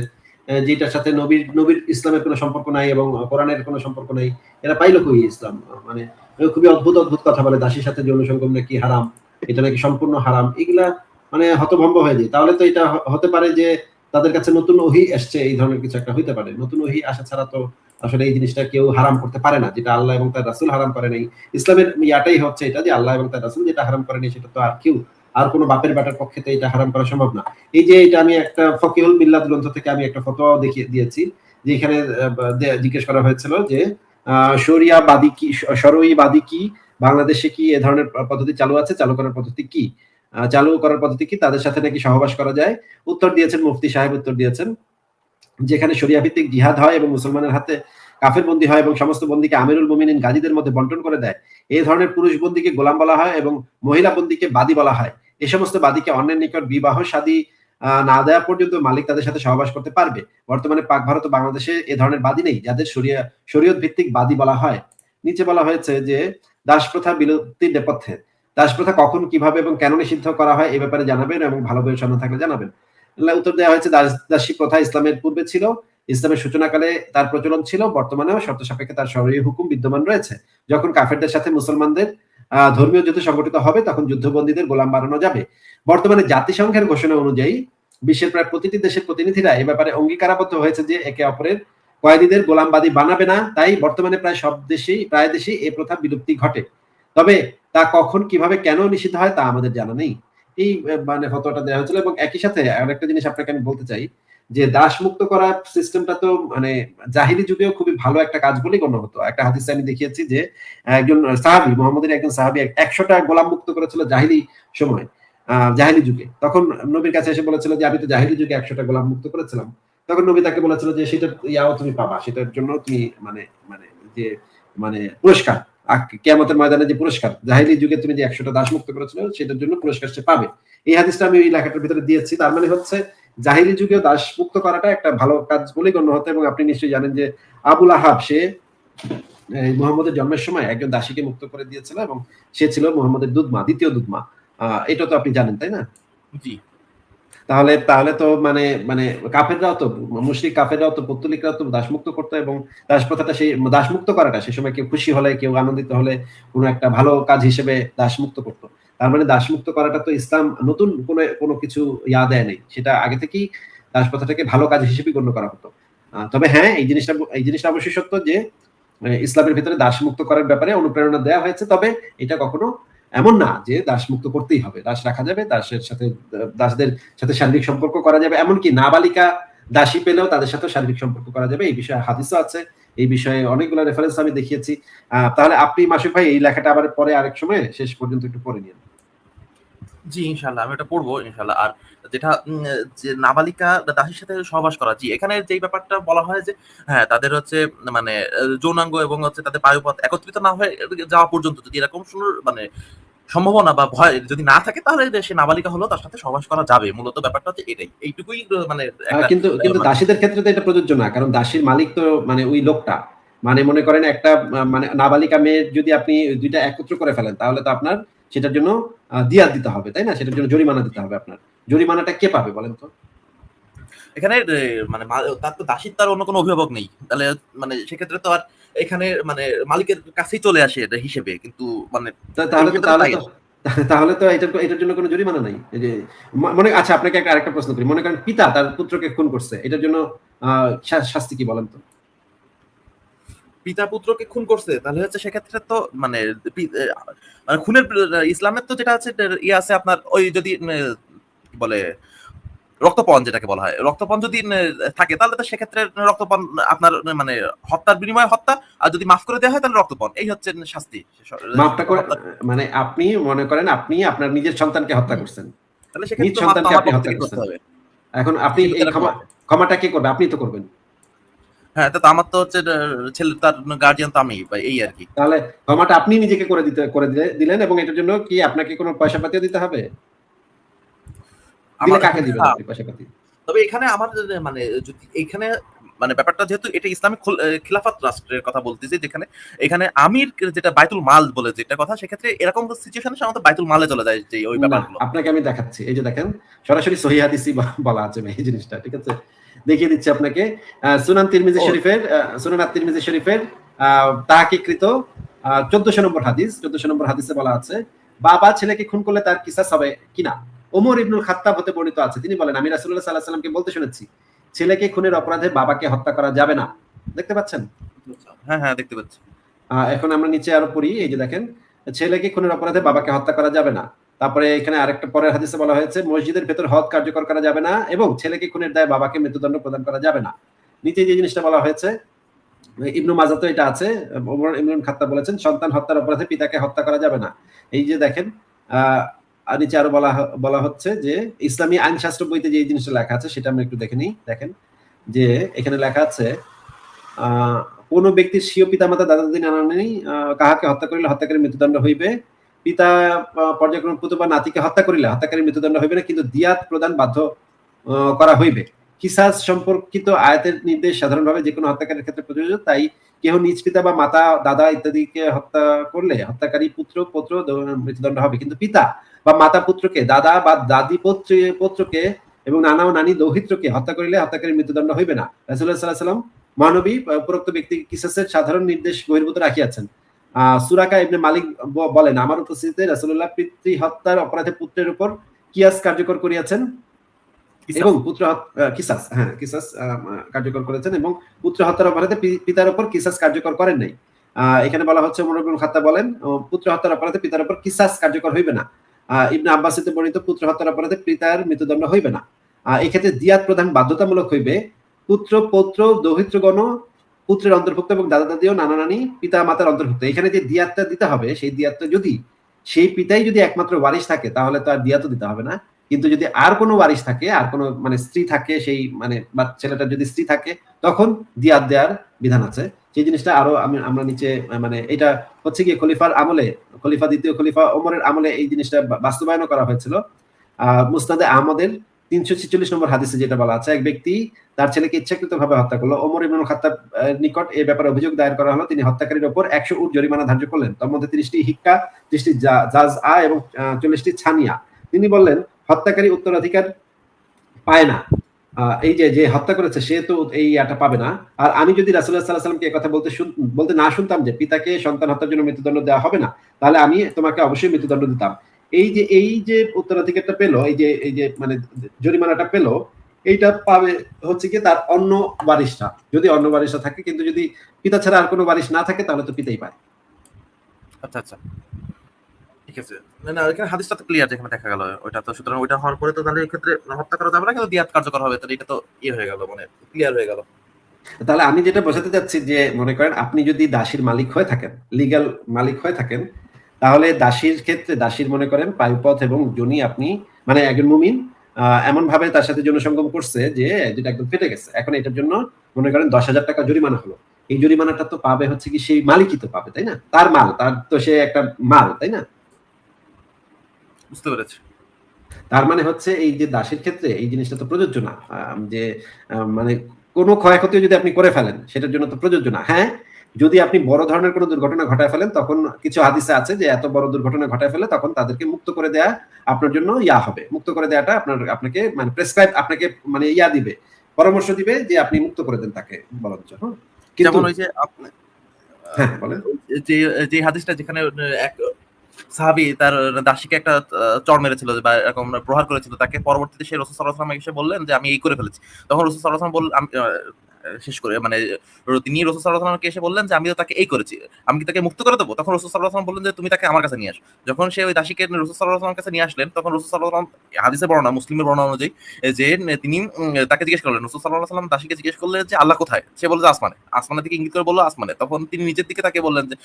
যেটার সাথে নবীর ইসলামের কোনো সম্পর্ক নাই এবং কোরআনের কোনো সম্পর্ক নাই। এরা পাইলো কই ইসলাম? মানে খুবই অদ্ভুত কথা বলে। দাসীর সাথে যৌন সঙ্গম নাকি হারাম, এটা নাকি সম্পূর্ণ হারাম। এগুলা মানে হতভম্ব হয়ে যায়। তাহলে তো এটা হতে পারে যে তাদের কাছে নতুন ওহী আসছে, এই ধরনের কিছু একটা হইতে পারে। নতুন ওহী আসা ছাড়া তো আসলে এই জিনিসটা কেউ হারাম করতে পারে না, যেটা আল্লাহ এবং তার রাসূল হারাম করে নাই। ইসলামের ইয়াটাই হচ্ছে এটা যে আল্লাহ এবং তার রাসূল যেটা হারাম করেনি সেটা তো আর কোনো বাপের বেটার পক্ষে তো এটা হারাম করা সম্ভব না। এই যে এটা আমি একটা ফকিহুল মিল্লাত গ্রন্থ থেকে আমি একটা ফতোয়াও দেখিয়ে দিয়েছি, যে এখানে জিজ্ঞেস করা হয়েছিল যে শরঈবাদী কি, বাংলাদেশে কি এ ধরনের পদ্ধতি চালু আছে, চালু করার পদ্ধতি কি? তাদের সাথে নাকি সহবাস করা যায়। উত্তর দিয়েছেন, মুফতি সাহেব উত্তর দিয়েছেন, যেখানে শরিয়া ভিত্তিক জিহাদ হয় এবং মুসলমানের হাতে কাফের বন্দী হয় এবং সমস্ত বন্দীকে আমিরুল মুমিনিন গাজীদের মধ্যে বন্টন করে দেয়। এই ধরনের পুরুষ বন্দীকে গোলাম বলা হয় এবং মহিলা বন্দীকে বাদী বলা হয়। এই সমস্ত বাদীকে অন্যের নিকট বিবাহ শাদী না দেওয়া পর্যন্ত মালিক তাদের সাথে সহবাস করতে পারবে। বর্তমানে পাক ভারত ও বাংলাদেশে এ ধরনের বাদী নেই, যাদের শরীয়ত ভিত্তিক বাদী বলা হয়। নিচে বলা হয়েছে যে দাস প্রথা বিলুপ্তির নেপথ্যে দাস প্রথা কখন, কিভাবে এবং কেন নিষিদ্ধ করা হয় এ ব্যাপারে জানাবেন এবং ভালো বইয়ের সন্ধান থাকলে জানাবেন। উত্তর দেওয়া হয়েছে, দাসী প্রথা ইসলামের পূর্বে ছিল, ইসলামের সূচনাকালে তার প্রচলন ছিল, বর্তমানেও শর্ত সাপেক্ষে তার শরঈ হুকুম বিদ্যমান রয়েছে। যখন কাফেরদের সাথে মুসলমানদের ধর্মীয় যুদ্ধ সংগঠিত হবে তখন যুদ্ধবন্দীদের গোলাম বানানো যাবে। বর্তমানে জাতিসংঘের ঘোষণা অনুযায়ী বিশ্বের প্রায় প্রতিটি দেশের প্রতিনিধিরা এ ব্যাপারে অঙ্গীকারাবদ্ধ হয়েছে যে একে অপরের কয়েদিদের গোলামবাদী বানাবে না। তাই বর্তমানে প্রায় দেশেই এই প্রথা বিলুপ্তি ঘটে। তবে তা কখন, কিভাবে, কেন নিষিদ্ধ হয় তা আমাদের জানা নেই। এই মানে ফতোয়াটা দেওয়া হয়েছিল। এবং একই সাথে আরেকটা জিনিস আপনাকে আমি বলতে চাই যে দাস মুক্ত করার সিস্টেমটা তো মানে জাহিলি যুগেও খুবই ভালো একটা কাজ বলেই গণ্য হতো। একটা হাদিসে আমি দেখিয়েছি যে একজন সাহাবী, মুহাম্মদের একজন সাহাবী 100টা গোলাম মুক্ত করেছিল জাহিলি সময়, জাহিলি যুগে। তখন নবীর কাছে এসে বলেছিল যে আমি তো জাহিলি যুগে 100টা গোলাম মুক্ত করেছিলাম। তখন নবী তাকে বলেছিল যে সেটা ইয়াও তুমি পাবা, সেটার জন্য তুমি মানে মানে যে মানে পুরস্কার, কিয়ামতের ময়দানে যে পুরস্কার, জাহিলি যুগে তুমি যে 100টা দাস মুক্ত করেছিল সেটার জন্য পুরস্কার সে পাবে। এই হাদিসটা আমি এই লেখাটার ভিতরে দিয়েছি। তার মানে হচ্ছে জাহিলি যুগেও দাস মুক্ত করাটা একটা ভালো কাজ বলেই গণ্য হতো। এবং আপনি নিশ্চয়ই জানেন যে আবুল আহাব সে মুহাম্মদের জন্মের সময় একজন দাসীকে মুক্ত করে দিয়েছিল এবং সে ছিল মুহাম্মদের দুধমা, দ্বিতীয় দুধমা। এটা তো আপনি জানেন, তাই না? জি। তাহলে তাহলে তো মানে মানে কাফেররাও তো মুশরিক কাফেররাও তো পৌত্তলিকরাও তো দাসমুক্ত করতো, এবং দাসপ্রথাটা সেই দাসমুক্ত করাটা সে সময় কেউ খুশি হলে, কেউ আনন্দিত হলে কোনো একটা ভালো কাজ হিসেবে দাসমুক্ত করতো। তার মানে দাসমুক্ত করাটা তো ইসলাম নতুন কোনো কিছু দেয় নাই। সেটা আগে থেকেই দাসপ্রথাটাকে ভালো কাজ হিসেবে গণ্য করা হতো। তবে হ্যাঁ, এই জিনিসটা অবশ্যই সত্য যে ইসলামের ভেতরে দাসমুক্ত করার ব্যাপারে অনুপ্রেরণা দেওয়া হয়েছে। তবে এটা কখনো এমন না যে দাসমুক্ত করতেই হবে, দাস রাখা যাবে, দাসদের সাথে শারীরিক সম্পর্ক করা যাবে, এমনকি নাবালিকা দাসী পেলেও তাদের সাথে শারীরিক সম্পর্ক করা যাবে। এই বিষয়ে হাদিসও আছে, এই বিষয়ে অনেকগুলো রেফারেন্স আমি দেখিয়েছি। তাহলে আপনি মাসুক ভাই এই লেখাটা আবার পরে আরেক সময় শেষ পর্যন্ত একটু পড়ে নিন। জি ইনশাল্লাহ আমি এটা পড়বো ইনশাল্লাহ। আর যেটা যে নাবালিকা দাসীর সাথে সহবাস করা, জি এখানে যেই ব্যাপারটা বলা হয় যে হ্যাঁ তাদের হচ্ছে মানে যৌনাঙ্গ এবং হচ্ছে তাদের বায়ুপথ একত্রিত না হয়ে যাওয়া পর্যন্ত যদি এরকম মানে সম্ভাবনা বা ভয় যদি না থাকে, তাহলে সে নাবালিকা হলেও তার সাথে সহবাস করা যাবে। মূলত ব্যাপারটা হচ্ছে এটাই, এইটুকুই মানে একটা কিন্তু কিন্তু দাসীদের ক্ষেত্রে তো এটা প্রযোজ্য না, কারণ দাসীর মালিক তো মানে ওই লোকটা। মানে মনে করেন একটা মানে নাবালিকা মেয়ের যদি আপনি দুইটা একত্র করে ফেলেন, তাহলে তো আপনার সেটার জন্য দিয়াত দিতে হবে, তাই না? সেটার জন্য জরিমানা দিতে হবে আপনার। জরিমানাটা কে পাবে বলেন তো? এখানে মানে তার তো দাসীর তার অন্য কোনো অভিভাবক নেই, তাহলে মানে সেক্ষেত্রে তো আর এখানে মানে মালিকের কাছেই চলে আসে এটা হিসেবে, কিন্তু মানে তাহলে তো তাহলে তো এটার জন্য কোনো জরিমানা নাই। এই যে মনে আচ্ছা, আপনাকে আরেকটা প্রশ্ন করি। মনে করেন পিতা তার পুত্রকে খুন করছে, এটার জন্য শাস্তি কি বলেন তো? পিতা পুত্রকে খুন করছে, তাহলে হচ্ছে সেক্ষেত্রে তো মানে মানে খুনের ইসলামের তো যেটা আছে ইয়ে আছে আপনার, ওই যদি কি বলে রক্তপণ যেটাকে বলা হয়, রক্তপণ যদি থাকে তাহলে তো সেক্ষেত্রে রক্তপণ আপনার মানে হত্যার বিনিময়ে হত্যা, আর যদি মাফ করে দেওয়া হয় তাহলে রক্তপণ, এই হচ্ছে শাস্তি। মাফটা করে মানে আপনি মনে করেন আপনি আপনার নিজের সন্তানকে হত্যা করছেন, তাহলে নিজ সেক্ষেত্রে তো মাফ সন্তানকে আমার আপনি পক্ষ হত্যা থেকে করতে করছেন। হবে। এখন আপনি এই ক্ষমাটা কে করবে? আপনি তো করবেন। হ্যাঁ, তো আমার তো হচ্ছে ছেলে তার গার্জিয়ান তো আমি, এই আর কি। তাহলে ক্ষমাটা আপনি নিজেকে দিলেন, এবং এটার জন্য কি আপনাকে কোনো পয়সা পাতিও দিতে হবে? দিলে আমার কাকে দিবেন আপনি পয়সা পাতি? তবে এখানে আমার মানে যদি এখানে মানে ব্যাপারটা যেহেতু এটা ইসলামিক খিলাফত রাষ্ট্রের কথা বলতেছি, যেখানে এখানে আমির যেটা বাইতুল মাল বলে যেটা কথা, সেক্ষেত্রে এরকম সিচুয়েশনে সাধারণত বাইতুল মালে চলে যায় যে ওই না, ব্যাপারগুলো। আপনাকে আমি দেখাচ্ছি। এই যে দেখেন, সরাসরি সহিহ হাদিসে বলা আছে ভাই এই জিনিসটা। ঠিক আছে? দেখিয়ে দিচ্ছি আপনাকে। সুনান তিরমিজি শরীফের সুনান আত-তিরমিজি শরীফের তাহকিকৃত 1400 নম্বর হাদিস। 1400 নম্বর হাদিসে বলা আছে, বাবা ছেলেকে খুন করলে তার কিসাস হবে কিনা? ওমর ইবনুল খাত্তাব হতে বর্ণিত আছে। তিনি বলেন, আমি রাসূলুল্লাহ সাল্লাল্লাহু আলাইহি ওয়াসাল্লামকে বলতে শুনেছি, ছেলেকে খুনের অপরাধে বাবাকে হত্যা করা যাবে না। দেখতে পাচ্ছেন? হ্যাঁ হ্যাঁ দেখতে পাচ্ছি। এখন আমরা নিচে আরো পড়ি। এই যে দেখেন, ছেলেকে খুনের অপরাধে বাবাকে হত্যা করা যাবে না। তারপরে এখানে আরেকটা পরের হাদিসে বলা হয়েছে, মসজিদের ভেতর হদ কার্যকর করা যাবে না, এবং ছেলেকে খুনের দায়ে বাবাকে মৃত্যুদণ্ড প্রদান করা যাবে না। নিচে যে জিনিসটা বলা হয়েছে, ইবনু মাজাহ এটা আছে, ওমর ইবনুল খাত্তাব বলেছেন, সন্তান হত্যার অপরাধে পিতাকে হত্যা করা যাবে না। এই যে দেখেন, নিচে আরো বলা হচ্ছে যে ইসলামী আইনশাস্ত্র বইতে যে জিনিসটা লেখা আছে সেটা আমরা একটু দেখে নিই। দেখেন যে এখানে লেখা আছে, কোন ব্যক্তির স্বীয় পিতামাতা দাদা দাদি নানা নানি কাহাকে হত্যা করিলে হত্যাকারীর মৃত্যুদণ্ড হইবে। পিতা পর্যায়ক্রমে পুত্র বা নাতিকে হত্যা করিলে হত্যাকারীর মৃত্যুদণ্ড হইবে না, কিন্তু দিয়াত প্রদান বাধ্য করা হইবে। কিসাস সম্পর্কিত আয়াতের নির্দেশ সাধারণভাবে যে কোনো হত্যাকারীর ক্ষেত্রে প্রযোজ্য। তাই কেহ নিজ পিতা বা মাতা দাদা ইত্যাদিকে হত্যা করলে হত্যাকারী পুত্র পৌত্র মৃত্যুদণ্ড হবে, কিন্তু পিতা বা মাতা পুত্রকে, দাদা বা দাদি পুত্রকে এবং নানা ও নানি দৌহিত্রকে হত্যা করিলে হত্যাকারীর মৃত্যুদণ্ড হইবে না। রাসূলুল্লাহ সাল্লাল্লাহু আলাইহি ওয়াসাল্লাম মহানবী উপরোক্ত ব্যক্তি কিসাসের সাধারণ নির্দেশ বহির্ভূত রাখিয়াছেন। সুরাকা ইবনে মালিক বলেন, আমার উপস্থিতিতে রাসূলুল্লাহ পিতৃ হত্যার অপরাধে পুত্রের উপর কিয়াস কার্যকর করিয়াছেন এবং কিসাস কার্যকর করেছেন, এবং পুত্র হত্যার অপরাধে পিতার উপর কিসাস কার্যকর করেন নাই। এখানে বলা হচ্ছে, ওমর ইবনুল খাত্তাব বলেন, পুত্র হত্যার অপরাধে পিতার উপর কিসাস কার্যকর হইবে না। ইবনে আব্বাস হতে বর্ণিত, পুত্র হত্যার অপরাধে পিতার মৃত্যুদণ্ড হইবে না। এই ক্ষেত্রে দিয়াত প্রদান বাধ্যতামূলক হইবে। পুত্র পৌত্র দৌহিত্রগণ পুত্রের অন্তর্ভুক্ত, এবং দাদা দাদি ও নানা নানি পিতা মাতার অন্তর্ভুক্ত। এখানে যে দিয়াতটা দিতে হবে, সেই দিয়াতটা যদি সেই পিতাই যদি একমাত্র ওয়ারিশ থাকে, তাহলে তো আর দিয়াতও দিতে হবে না। কিন্তু যদি আর কোনো ওয়ারিশ থাকে, আর কোনো মানে স্ত্রী থাকে, সেই মানে বা ছেলেটার যদি স্ত্রী থাকে, তখন দিয়াত দেওয়ার বিধান আছে। সেই জিনিসটা আরো আমরা নিচে মানে এটা হচ্ছে কি খলিফা দ্বিতীয় খলিফা ওমরের আমলে এই জিনিসটা বাস্তবায়ন করা হয়েছিল। মুসনাদে আহমদের 346 নম্বর হাদিসে যেটা বলা আছে, এক ব্যক্তি তার ছেলেকে ইচ্ছাকৃতভাবে হত্যা করলো। ওমর ইবনুল খাত্তাব নিকট এই ব্যাপারে অভিযোগ দায়ের করা হলো। তিনি হত্যাকারীর উপর 100 উট জরিমানা ধার্য করলেন, তার মধ্যে 30টি হিক্কা, 30টি জাজআ এবং 40টি ছানিয়া। তিনি বললেন, হত্যাকারী উত্তরাধিকার পায় না। এই যে হত্যা করেছে সে তো এই ইয়াটা পাবে না। আর আমি যদি রাসূলুল্লাহ সাল্লাল্লাহু আলাইহি ওয়াসাল্লামকে এই কথা বলতে না শুনতাম যে পিতাকে সন্তান হত্যার জন্য মৃত্যুদণ্ড দেওয়া হবে না, তাহলে আমি তোমাকে অবশ্যই মৃত্যুদণ্ড দিতাম। এই যে উত্তরাধিকারটা পেল, এই যে মানে জরিমানাটা পেল, এইটা পাবে হচ্ছে গিয়ে তার অন্য ওয়ারিশরা। যদি অন্য ওয়ারিশরা থাকে, কিন্তু যদি পিতা ছাড়া আর কোনো ওয়ারিশ না থাকে তাহলে তো পিতাই পায়। আচ্ছা আচ্ছা, ঠিক আছে। না এখানে হাদিসটা তো ক্লিয়ার, যেখানে দেখা গেল ওইটা তো, সুতরাং ওইটা হওয়ার পরে তো তাহলে এই ক্ষেত্রে হত্যা করা যাবে না, কিন্তু দিয়াত কার্যকর হবে, তাহলে এটা তো ইয়ে হয়ে গেল, মানে ক্লিয়ার হয়ে গেল। তাহলে আমি যেটা বোঝাতে চাচ্ছি যে মনে করেন আপনি যদি দাসীর মালিক হয়ে থাকেন, লিগ্যাল মালিক হয়ে থাকেন, তাহলে দাসীর ক্ষেত্রে দাসীর মনে করেন পায়ুপথ এবং যোনি আপনি মানে একজন মুমিন এমন ভাবে তার সাথে যৌন সঙ্গম করছে যে যেটা একদম ফেটে গেছে, এখন এটার জন্য মনে করেন 10,000 টাকা জরিমানা হলো। এই জরিমানাটা তো পাবে হচ্ছে কি সেই মালিকই তো পাবে, তাই না? তার মাল, তার তো সে একটা মাল, তাই না? বুঝতে পেরেছি। তার মানে হচ্ছে এই যে দাসের ক্ষেত্রে এই জিনিসটা তো প্রযোজ্য না। যে মানে কোনো ক্ষয়ক্ষতিও যদি আপনি করে ফেলেন সেটার জন্য তো প্রযোজ্য না। হ্যাঁ, যদি আপনি বড় ধরনের কোনো দুর্ঘটনা ঘটায় ফেলেন তখন কিছু হাদিসে আছে যে এত বড় দুর্ঘটনা ঘটায় ফেলে তখন তাদেরকে মুক্ত করে দেয়া আপনার জন্য ইয়া হবে। মুক্ত করে দেয়াটা আপনাকে মানে প্রেসক্রাইব আপনাকে মানে ইয়া দিবে, পরামর্শ দিবে যে আপনি মুক্ত করে দেন তাকে বরঞ্চ। হ্যাঁ? কিন্তু যেমন ওই যে আপনি হ্যাঁ, বলেন। যে যে হাদিসটা যেখানে এক সাহাবী তার দাসীকে একটা চড় মেরেছিল বা এরকম প্রহার করেছিল, তাকে পরবর্তীতে সে রাসূল সাল্লাল্লাহু আলাইহি ওয়াসাল্লাম এসে বললেন যে আমি এই করে ফেলেছি। তখন রাসূল সাল্লাল্লাহু আলাইহি ওয়াসাল্লাম শেষ করে মানে তিনি রাসূল সাল্লাল্লাহু আলাইহি ওয়াসাল্লামকে এসে বললেন যে আমি তো তাকে এই করেছি। আমি কি তাকে মুক্ত করে দেব? তখন রাসূল সাল্লাল্লাহু আলাইহি ওয়াসাল্লাম বললেন যে তুমি তাকে আমার কাছে নিয়ে আসো। যখন সে ওই দাসীকে রাসূল সাল্লাল্লাহু আলাইহি ওয়াসাল্লামের কাছে নিয়ে আসলেন, তখন রাসূল সাল্লাল্লাহু আলাইহি ওয়াসাল্লাম হাদিসের বর্ণনা, মুসলিমের বর্ণনা অনুযায়ী যে তিনি তাকে জিজ্ঞেস করলেন, রাসূল সাল্লাল্লাহু আলাইহি ওয়াসাল্লাম দাসীকে জিজ্ঞেস করলেন যে আল্লাহ কোথায়? সে বলল যে আসমানে। আসমানের দিকে ইঙ্গিত করে বলল আসমানে। তখন তিনি নিচের দিকে তাকে বললেন যে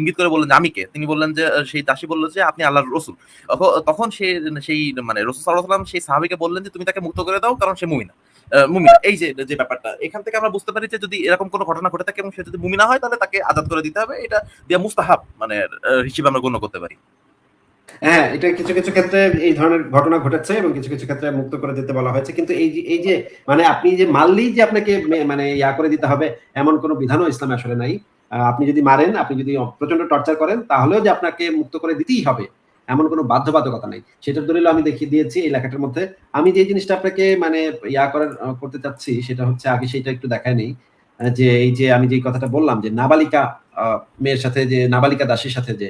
ইঙ্গিত করে বললেন যে আমি কে? তিনি বললেন যে সেই দাসী বলল যে আপনি আল্লাহর রাসূল। তখন সেই মানে রাসূল সাল্লাল্লাহু আলাইহি ওয়াসাল্লাম সেই সাহাবীকে বললেন যে তুমি তাকে মুক্ত করে দাও, কারণ সে মুমিনা। মুমিনা। এই যে যে ব্যাপারটা, এখান থেকে আমরা বুঝতে পারি যে যদি এরকম কোনো ঘটনা ঘটে থাকে এবং সে যদি মুমিনা হয় তাহলে তাকে আযাদ করে দিতে হবে। এটা দিয়া মুস্তাহাব মানে হিসেবে আমরা গণ্য করতে পারি। হ্যাঁ, এটা কিছু ক্ষেত্রে এই ধরনের ঘটনা ঘটেছে এবং কিছু ক্ষেত্রে মুক্ত করে দিতে বলা হয়েছে। কিন্তু এই যে মানে আপনি যে মারলেই যে আপনাকে মানে ইয়া করে দিতে হবে এমন কোন বিধানও ইসলামে আসলে নাই। আপনি যদি মারেন, আপনি যদি প্রচন্ড টর্চার করেন তাহলেও যে আপনাকে মুক্ত করে দিতেই হবে এমন কোন বাধ্যবাধকতা নাই। সেটার দলিলও আমি দেখিয়ে দিয়েছি এই লেখাটার মধ্যে। আমি যে জিনিসটা আপনাকে মানে করতে চাচ্ছি সেটা হচ্ছে আগে সেটা একটু দেখায় নেই। যে এই যে আমি যে কথাটা বললাম যে নাবালিকা মেয়ের সাথে যে নাবালিকা দাসীর সাথে যে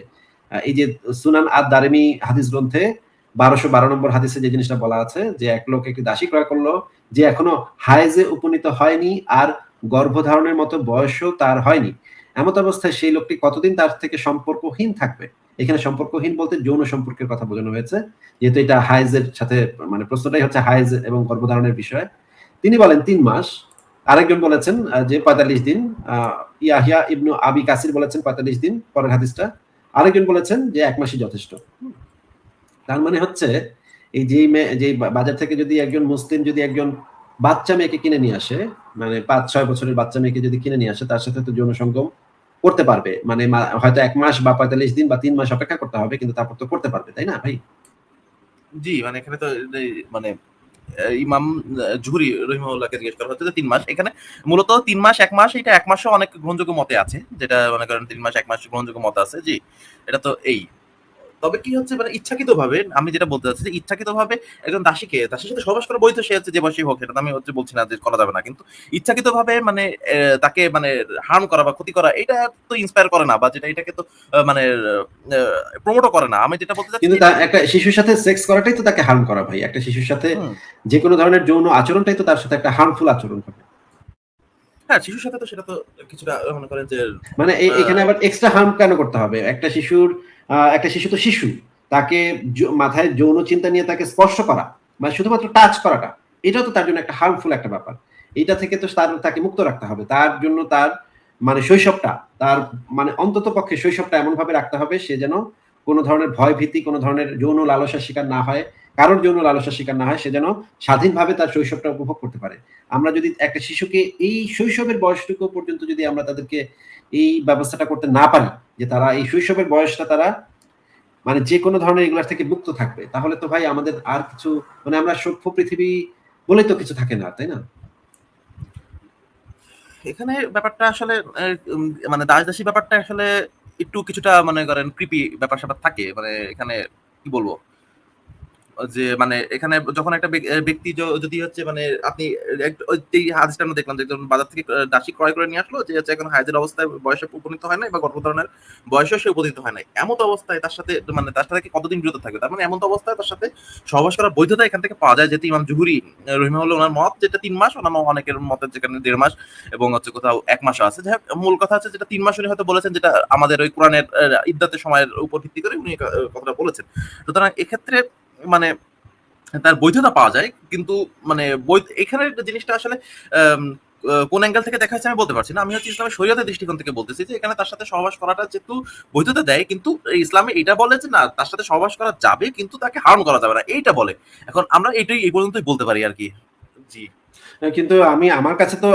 এই যে সুনান আদ-দারিমি হাদিস গ্রন্থে 1212 নম্বর হাদিসে যে জিনিসটা বলা আছে যে এক লোক একটি দাসী ক্রয় করলো যে এখনো হায়েজে উপনীত হয়নি আর গর্ভধারণের মতো বয়সও তার হয়নি। এমত অবস্থায় সেই লোকটি কতদিন তার থেকে সম্পর্কহীন থাকবে? এখানে সম্পর্কহীন বলতে যৌন সম্পর্কের কথা বোঝানো হয়েছে। যেহেতু এটা হায়েজের সাথে মানে প্রশ্নটাই হচ্ছে হায়েজ এবং গর্ভধারণের বিষয়। তিনি বলেন ৩ মাস। আরেকজন বলেছেন যে ৪৫ দিন। ইয়াহিয়া ইবনু আবি কাসির বলেছেন ৪৫ দিন পরের হাদিসটা। আরেকজন বলেছেন যে ১ মাসই যথেষ্ট। তার মানে হচ্ছে এই যে বাজার থেকে যদি একজন মুসলিম যদি একজন বাচ্চা মেয়েকে কিনে নিয়ে আসে, মানে ৫-৬ বছরের বাচ্চা মেয়েকে যদি কিনে নিয়ে আসে তার সাথে তো যৌন সঙ্গম করতে পারবে। মানে হয়তো ১ মাস বা ৪৫ দিন বা ৩ মাস অপেক্ষা করতে হবে কিন্তু তারপর তো করতে পারবে, তাই না ভাই? জি, মানে এখানে তো মানে ইমাম জুহরি রহিমাহুল্লাহকে জিজ্ঞেস করা হচ্ছে যে ৩ মাস। এখানে মূলত ৩ মাস ১ মাস, এটা ১ মাসও অনেক গ্রহণযোগ্য মতে আছে। যেটা মনে করেন ৩ মাস ১ মাস গ্রহণযোগ্য মত আছে। জি। এটা তো এই। তবে কি হচ্ছে মানে ইচ্ছাকৃতভাবে আমি যেটা বলতে চাচ্ছি যে ইচ্ছাকৃতভাবে একজন দাসীর সাথে সহবাস করা বৈধ, সে হচ্ছে যে বয়সী হোক, সেটা তো আমি বলছি না যে করা যাবে না। কিন্তু ইচ্ছাকৃতভাবে মানে তাকে মানে হার্ম করা বা ক্ষতি করা, এটা তো ইন্সপায়ার করে না, বা যেটা এটাকে তো মানে প্রমোটও করে না। আমি যেটা বলতে চাচ্ছি কিন্তু যে একটা শিশুর সাথে সেক্স করাটাই তো তাকে হার্ম করা ভাই। একটা শিশুর সাথে হুম। যেকোনো ধরনের যৌন আচরণটাই তো তার সাথে একটা হার্মফুল আচরণ হবে। হ্যাঁ, শিশুর সাথে তো সেটা তো কিছুটা মনে করেন যে মানে আ এখানে আবার এক্সট্রা হার্ম কেন করতে হবে? একটা শিশু তো শিশু। তাকে মাথায় যৌন চিন্তা নিয়ে তাকে স্পর্শ করা, মানে শুধুমাত্র টাচ করাটা, এটাও তো তার জন্য একটা হার্মফুল একটা ব্যাপার। এটা থেকে তো তাকে মুক্ত রাখতে হবে। তার জন্য তার মানে শৈশবটা, তার মানে অন্ততপক্ষে শৈশবটা এমনভাবে রাখতে হবে সে যেন কোন ধরনের ভয়-ভীতি, কোন ধরনের যৌন লালসার শিকার না হয়। কারোর যৌন লালসার শিকার না হয়। সে যেন স্বাধীনভাবে তার শৈশবটা উপভোগ করতে পারে। আমরা যদি একটা শিশুকে এই শৈশবের বয়সটুকু পর্যন্ত যদি আমরা তাদেরকে এই ব্যবস্থাটা করতে না পারি যে তারা এই শৈশবের বয়সটা তারা মানে যেকোনো ধরনের এগুলার থেকে মুক্ত থাকবে, তাহলে তো ভাই আমাদের আর কিছু মানে আমরা সভ্য পৃথিবী বলেই তো কিছু থাকে না, তাই না? এখানে ব্যাপারটা আসলে মানে দাস-দাসী ব্যাপারটা আসলে একটু কিছুটা মনে করেন ক্রিপি ব্যাপার-স্যাপার থাকে। মানে এখানে কি বলবো? যে মানে এখানে যখন একটা ব্যক্তি যদি হচ্ছে মানে আপনি এই হাদিসটা আমরা দেখলাম যে একজন বাজার থেকে দাসী ক্রয় করে নিয়ে আসলো যে হচ্ছে এখন হায়জের অবস্থায় বয়সে উপনীত হয় নাই বা গর্ভধারণের বয়সে সে উপনীত হয় নাই, এমন অবস্থায় তার সাথে মানে তার সাথে কতদিন বিরত থাকবে, তার মানে এমন অবস্থায় তার সাথে সহবাস করার বৈধতা এখান থেকে পাওয়া যায়, যেহেতু ইমাম জুহুরি রহিমাহুল্লাহ ওনার মত যেটা 3 মাস, অন্যান্য অনেকের মতে যেখানে 1.5 মাস এবং হচ্ছে কোথাও 1 মাসও আছে। যাই হোক, মূল কথা হচ্ছে যেটা 3 মাস উনি হয়তো বলেছেন, যেটা আমাদের ওই কোরআনের ইদ্দাতের সময়ের উপর ভিত্তি করে উনি কথাটা বলেছেন। সুতরাং এক্ষেত্রে মানে তার বৈধতা পাওয়া যায়, কিন্তু মানে এখানে জিনিসটা আসলে আম, কোন অ্যাঙ্গেল থেকে দেখা যাচ্ছে আমি বলতে পারছি না। আমি হচ্ছে ইসলামের শরীয়তের দৃষ্টিকোণ থেকে বলতেছি যে এখানে তার সাথে সহবাস করাটা যেহেতু বৈধতা দেয়, কিন্তু ইসলামে এটা বলে যে না, তার সাথে সহবাস করা যাবে কিন্তু তাকে হার্ম করা যাবে না, এইটা বলে। এখন আমরা এটাই এই পর্যন্তই বলতে পারি আর কি। জি। কিন্তু আমার কাছে তো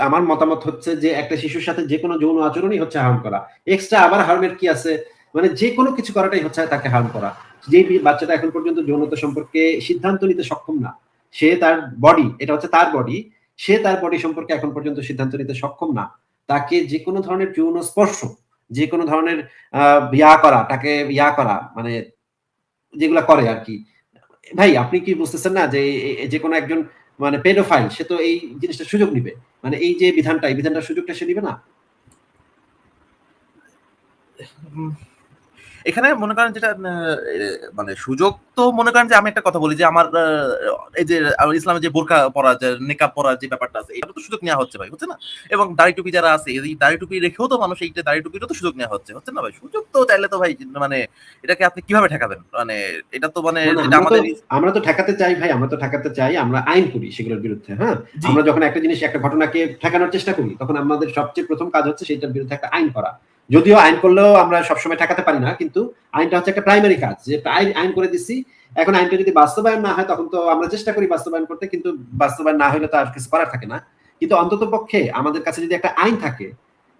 আমার মতামত হচ্ছে যে একটা শিশুর সাথে যে কোনো যৌন আচরণই হচ্ছে হার্ম করা। এক্সট্রা আবার হার্মের কি আছে? মানে যে কোনো কিছু করাটাই হচ্ছে তাকে হার্ম করা। যে বাচ্চাটা এখন পর্যন্ত যৌনতা সম্পর্কে সিদ্ধান্ত নিতে সক্ষম না, সে তার বডি, এটা হচ্ছে তার বডি, সে তার বডি সম্পর্কে এখন পর্যন্ত সিদ্ধান্ত নিতে সক্ষম না, তাকে যে কোনো ধরনের যৌন স্পর্শ, যে কোনো ধরনের তাকে করা, মানে যেগুলা করে আর কি। ভাই আপনি কি বুঝতেছেন না যে যে কোনো একজন মানে পেডোফাইল সে তো এই জিনিসটা সুযোগ নিবে, মানে এই যে বিধানটা, এই বিধানটার সুযোগটা সে নিবে না? উম, এখানে মনে করেন যেটা মানে সুযোগ, তো মনে করেন যে আমি একটা কথা বলি যে আমার এই যে ইসলামে যে বোরকা পরা, যে নিকাব পরার যে ব্যাপারটা আছে, এটা তো সুযোগ নেওয়া হচ্ছে ভাই, হচ্ছে না? এবং দাড়ি টুপি যারা আছে, এই দাড়ি টুপি রেখেও তো মানুষ এইটা দাড়ি টুপিরও তো সুযোগ নেওয়া হচ্ছে, হচ্ছে না ভাই? সুযোগ তো চাইলে তো ভাই মানে এটাকে আপনি কিভাবে ঠেকাবেন? মানে এটা তো মানে না, না, যেটা আমাদের আমরা তো ঠেকাতে চাই ভাই, আমরা তো ঠেকাতে চাই, আমরা আইন করি সেগুলোর বিরুদ্ধে। হ্যাঁ, জি। আমরা যখন একটা জিনিস, একটা ঘটনাকে ঠেকানোর চেষ্টা করি, তখন আমাদের সবচেয়ে প্রথম কাজ হচ্ছে সেটার বিরুদ্ধে একটা আইন করা। যদিও আইন করলেও আমরা সবসময় ঠেকাতে পারি না, কিন্তু আইনটা হচ্ছে একটা প্রাইমারি কাজ, যে আইন করে দিচ্ছি। এখন আইনটা যদি বাস্তবায়ন না হয় তখন তো আমরা চেষ্টা করি বাস্তবায়ন করতে, কিন্তু বাস্তবায়ন না হলে তো আর কিছু করার থাকে না। কিন্তু অন্তত পক্ষে আমাদের কাছে যদি একটা আইন থাকে,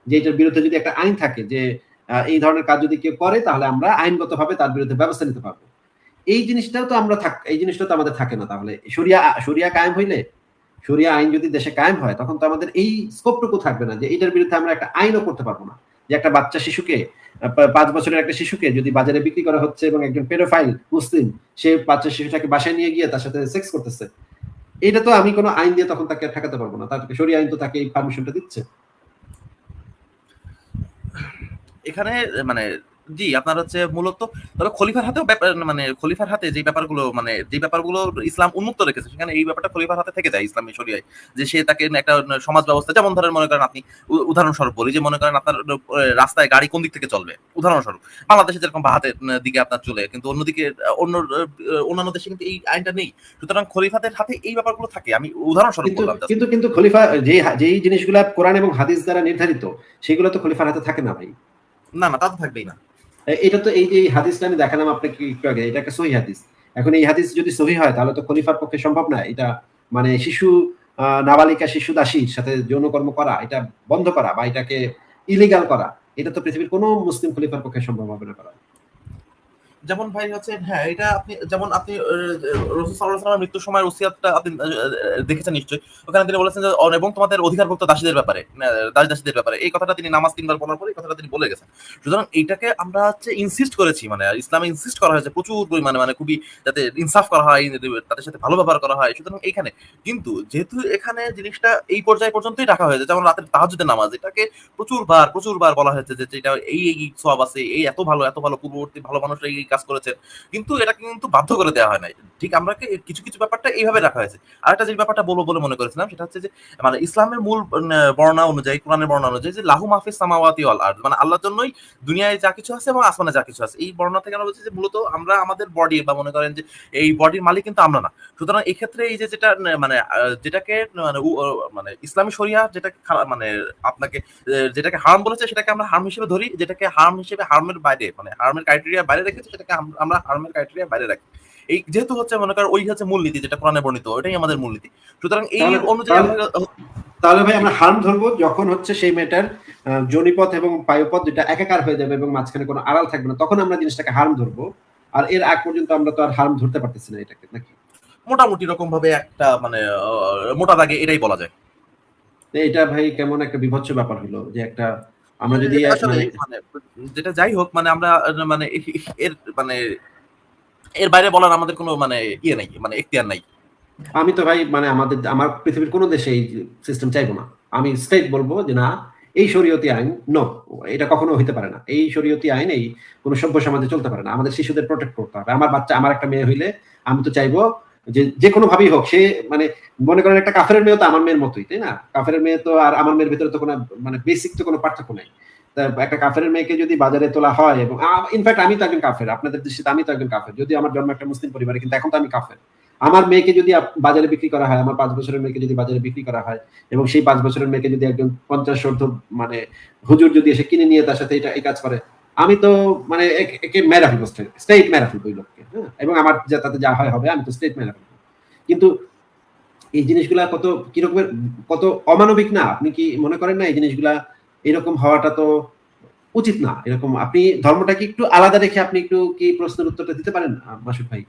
যে এটার বিরুদ্ধে যদি একটা আইন থাকে যে এই ধরনের কাজ যদি কেউ করে তাহলে আমরা আইনগতভাবে তার বিরুদ্ধে ব্যবস্থা নিতে পারবো। এই জিনিসটা তো আমাদের থাকে না। তাহলে শরিয়া কায়েম হইলে, শরিয়া আইন যদি দেশে কায়েম হয়, তখন তো আমাদের এই স্কোপটুকু থাকবে না যে এটার বিরুদ্ধে আমরা একটা আইনও করতে পারবো না। যে একটা বাচ্চা শিশুকে, 5 বছরের একটা শিশুকে যদি বাজারে বিক্রি করা হচ্ছে এবং একজন পেডোফাইল মুসলিম সে বাচ্চা শিশুটাকে বাসায় নিয়ে গিয়ে তার সাথে সেক্স করতেছে, এটা তো আমি কোনো আইন দিয়ে তখন তাকে ঠেকাতে পারবো না। তার শরিয়া আইন তো তাকে এই পারমিশনটা দিচ্ছে। এখানে মানে জি, আপনার হচ্ছে মূলত, তবে খলিফার হাতেও মানে খলিফার হাতে যে ব্যাপারগুলো, মানে যে ব্যাপারগুলো ইসলাম উন্মুক্ত রেখেছে, সেখানে এই ব্যাপারটা খলিফার হাতে থেকে যায় ইসলামী শরিয়ায়। যে সে তাকে একটা সমাজ ব্যবস্থা, যেমন ধরেন মনে করেন আপনি উদাহরণস্বরূপ বলি যে মনে করেন আপনার রাস্তায় গাড়ি কোন দিক থেকে চলবে, উদাহরণস্বরূপ বাংলাদেশে যেরকম বাহাতের দিকে আপনার চলে, কিন্তু অন্যদিকে অন্যান্য দেশে কিন্তু এই আইনটা নেই। সুতরাং খলিফাদের হাতে এই ব্যাপারগুলো থাকে, আমি উদাহরণস্বরূপ কিন্তু বললাম just। কিন্তু কিন্তু খলিফা যেই জিনিসগুলা কোরআন এবং হাদিস দ্বারা নির্ধারিত, সেগুলো তো খলিফার হাতে থাকে না ভাই। না না, তা তো থাকবেই না। এটা তো এই যে এই হাদিসটা আমি দেখালাম আপনাকে একটু আগে, এটা একটা সহি হাদিস। এখন এই হাদিস যদি সহি হয় তাহলে তো খলিফার পক্ষে সম্ভব না এটা, মানে নাবালিকা শিশু দাসীর সাথে যৌনকর্ম করা, এটা বন্ধ করা বা এটাকে ইলিগাল করা, এটা তো পৃথিবীর কোনো মুসলিম খলিফার পক্ষে সম্ভব হবে না করা। যেমন ভাই হচ্ছে, হ্যাঁ, এটা আপনি যেমন আপনি রাসূল সাল্লাল্লাহু আলাইহি ওয়াসাল্লামের মৃত্যুর সময় ওসিয়াতটা আপনি দেখেছেন নিশ্চয়ই। ওখানে তিনি বলেছেন যে এবং তোমাদের অধিকারভুক্ত দাসীদের ব্যাপারে, দাস-দাসীদের ব্যাপারে এই কথাটা তিনি নামাজ 3 বার পড়ার পরে এই কথাটা তিনি বলে গেছেন। সুতরাং এইটাকে আমরা হচ্ছে ইনসিস্ট করেছি, মানে ইসলামে ইনসিস্ট করা হয়েছে প্রচুর পরিমাণে, মানে খুবই যাতে ইনসাফ করা হয়, তাদের সাথে ভালো ব্যবহার করা হয়। সুতরাং এইখানে কিন্তু যেহেতু এখানে জিনিসটা এই পর্যায় পর্যন্তই রাখা হয়েছে, যেমন রাতের তাহাজ্জুদের নামাজ, এটাকে প্রচুরবার বলা হয়েছে যে এটা এই সওয়াব আছে, এই এত ভালো পূর্ববর্তী ভালো মানুষরা এই কাজ করেছে, কিন্তু এটাকে কিন্তু বাধ্য করে দেওয়া হয় নাই। ঠিক আমরা কিছু ব্যাপারটা এইভাবে রাখা হয়েছে। আরেকটা যে ব্যাপারটা বলবো বলে মনে করেছিলাম সেটা হচ্ছে যে মানে ইসলামের মূল বর্ণনা অনুযায়ী, কোরআনের বর্ণনা অনুযায়ী যে লাহু মাহফিস সামাওয়াতি ওয়াল আরদ, মানে আল্লাহর জন্যই দুনিয়ায় যা কিছু আছে এবং আসমানে যা কিছু আছে। এই বর্ণনা থেকে আমরা বলছি যে মূলত আমরা আমাদের বডি, বা মনে করেন যে এই বডির মালিক কিন্তু আমরা না। সুতরাং এই ক্ষেত্রে এই যে যেটা মানে যেটাকে মানে মানে ইসলামী শরিয়া যেটাকে মানে আপনাকে যেটাকে হারাম বলেছে সেটাকে আমরা হারাম হিসেবে ধরি, যেটাকে হারাম হিসেবে হারামের বাইরে, মানে হারামের ক্রাইটেরিয়া বাইরে রেখেছে সেটাকে আমরা হারামের ক্রাইটেরিয়া বাইরে রাখি। এই যেহেতু হচ্ছে মনে করেন ওই হচ্ছে মূলনীতি যেটা কোরআনে বর্ণিত, ওইটাই আমাদের মূলনীতি। সুতরাং এই তাহলে অনুযায়ী আমরা তাহলে ভাই আমরা হার্ম ধরবো যখন হচ্ছে সেই মেটার জনিপথ এবং বায়ুপথ দুটা একাকার হয়ে যাবে এবং মাঝখানে কোনো আড়াল থাকবে না, তখন আমরা জিনিসটাকে হার্ম ধরবো। আর এর আগ পর্যন্ত আমরা তো আর হার্ম ধরতে পারতেছি না এটাকে, নাকি? মোটামুটি রকম ভাবে একটা মানে মোটা দাগে এটাই বলা যায়। তো এটা ভাই কেমন একটা বিভৎস ব্যাপার হলো যে একটা, আমরা যদি এটা আসলে মানে মানে যেটা যাই হোক, মানে আমরা মানে এর মানে এর বাইরে বলার আমাদের কোনো মানে ইয়ে নাই, মানে এখতিয়ার নাই। আমি তো ভাই মানে আমার পৃথিবীর কোনো দেশে এই সিস্টেম চাইবো না। আমি স্ট্রেইট বলবো যে না, এই শরীয়তি আইন নো, এটা কখনো হইতে পারে না। এই শরীয়তি আইন এই কোনো সভ্য সমাজে চলতে পারে না। আমাদের শিশুদের প্রোটেক্ট করতে হবে। আমার বাচ্চা, আমার একটা মেয়ে হইলে আমি তো চাইবো যে যে কোনো ভাবেই হোক সে, মানে মনে করেন একটা কাফেরের মেয়ে তো আমার মেয়ের মতোই, তাই না? কাফেরের মেয়ে তো আর আমার মেয়ের ভিতরে তো কোনো মানে বেসিক তো কোনো পার্থক্য নাই। তা একটা কাফেরের মেয়েকে যদি বাজারে তোলা হয়, এবং ইনফ্যাক্ট আমি তো একজন কাফের, আপনাদের দৃষ্টিতে আমি তো একজন কাফের, যদি আমার জন্ম একটা মুসলিম পরিবারে, কিন্তু এখন তো আমি কাফের। আমার মেয়েকে যদি বাজারে বিক্রি করা হয়, আমার 5 বছরের মেয়েকে যদি বাজারে বিক্রি করা হয়, এবং সেই 5 বছরের মেয়েকে যদি একজন 50 মানে হুজুর যদি এসে কিনে নিয়ে তার সাথে এটা এই কাজ করে, আমি তো মানে একে মেরা ফেলবো, স্ট্রেট মেরা ফেলবো ওই লোককে, হ্যাঁ? এবং আমার তাতে যা হয় হবে, আমি তো স্ট্রেট মেরা ফেলবো। কিন্তু এই জিনিসগুলা কত কিরকমের, কত অমানবিক না? আপনি কি মনে করেন না এই জিনিসগুলা এরকম হওয়াটা তো উচিত না? এরকম আপনি ধর্মটাকে একটু আলাদা রেখে আপনি একটু কি প্রশ্নের উত্তরটা দিতে পারেন মাসুদ ভাই?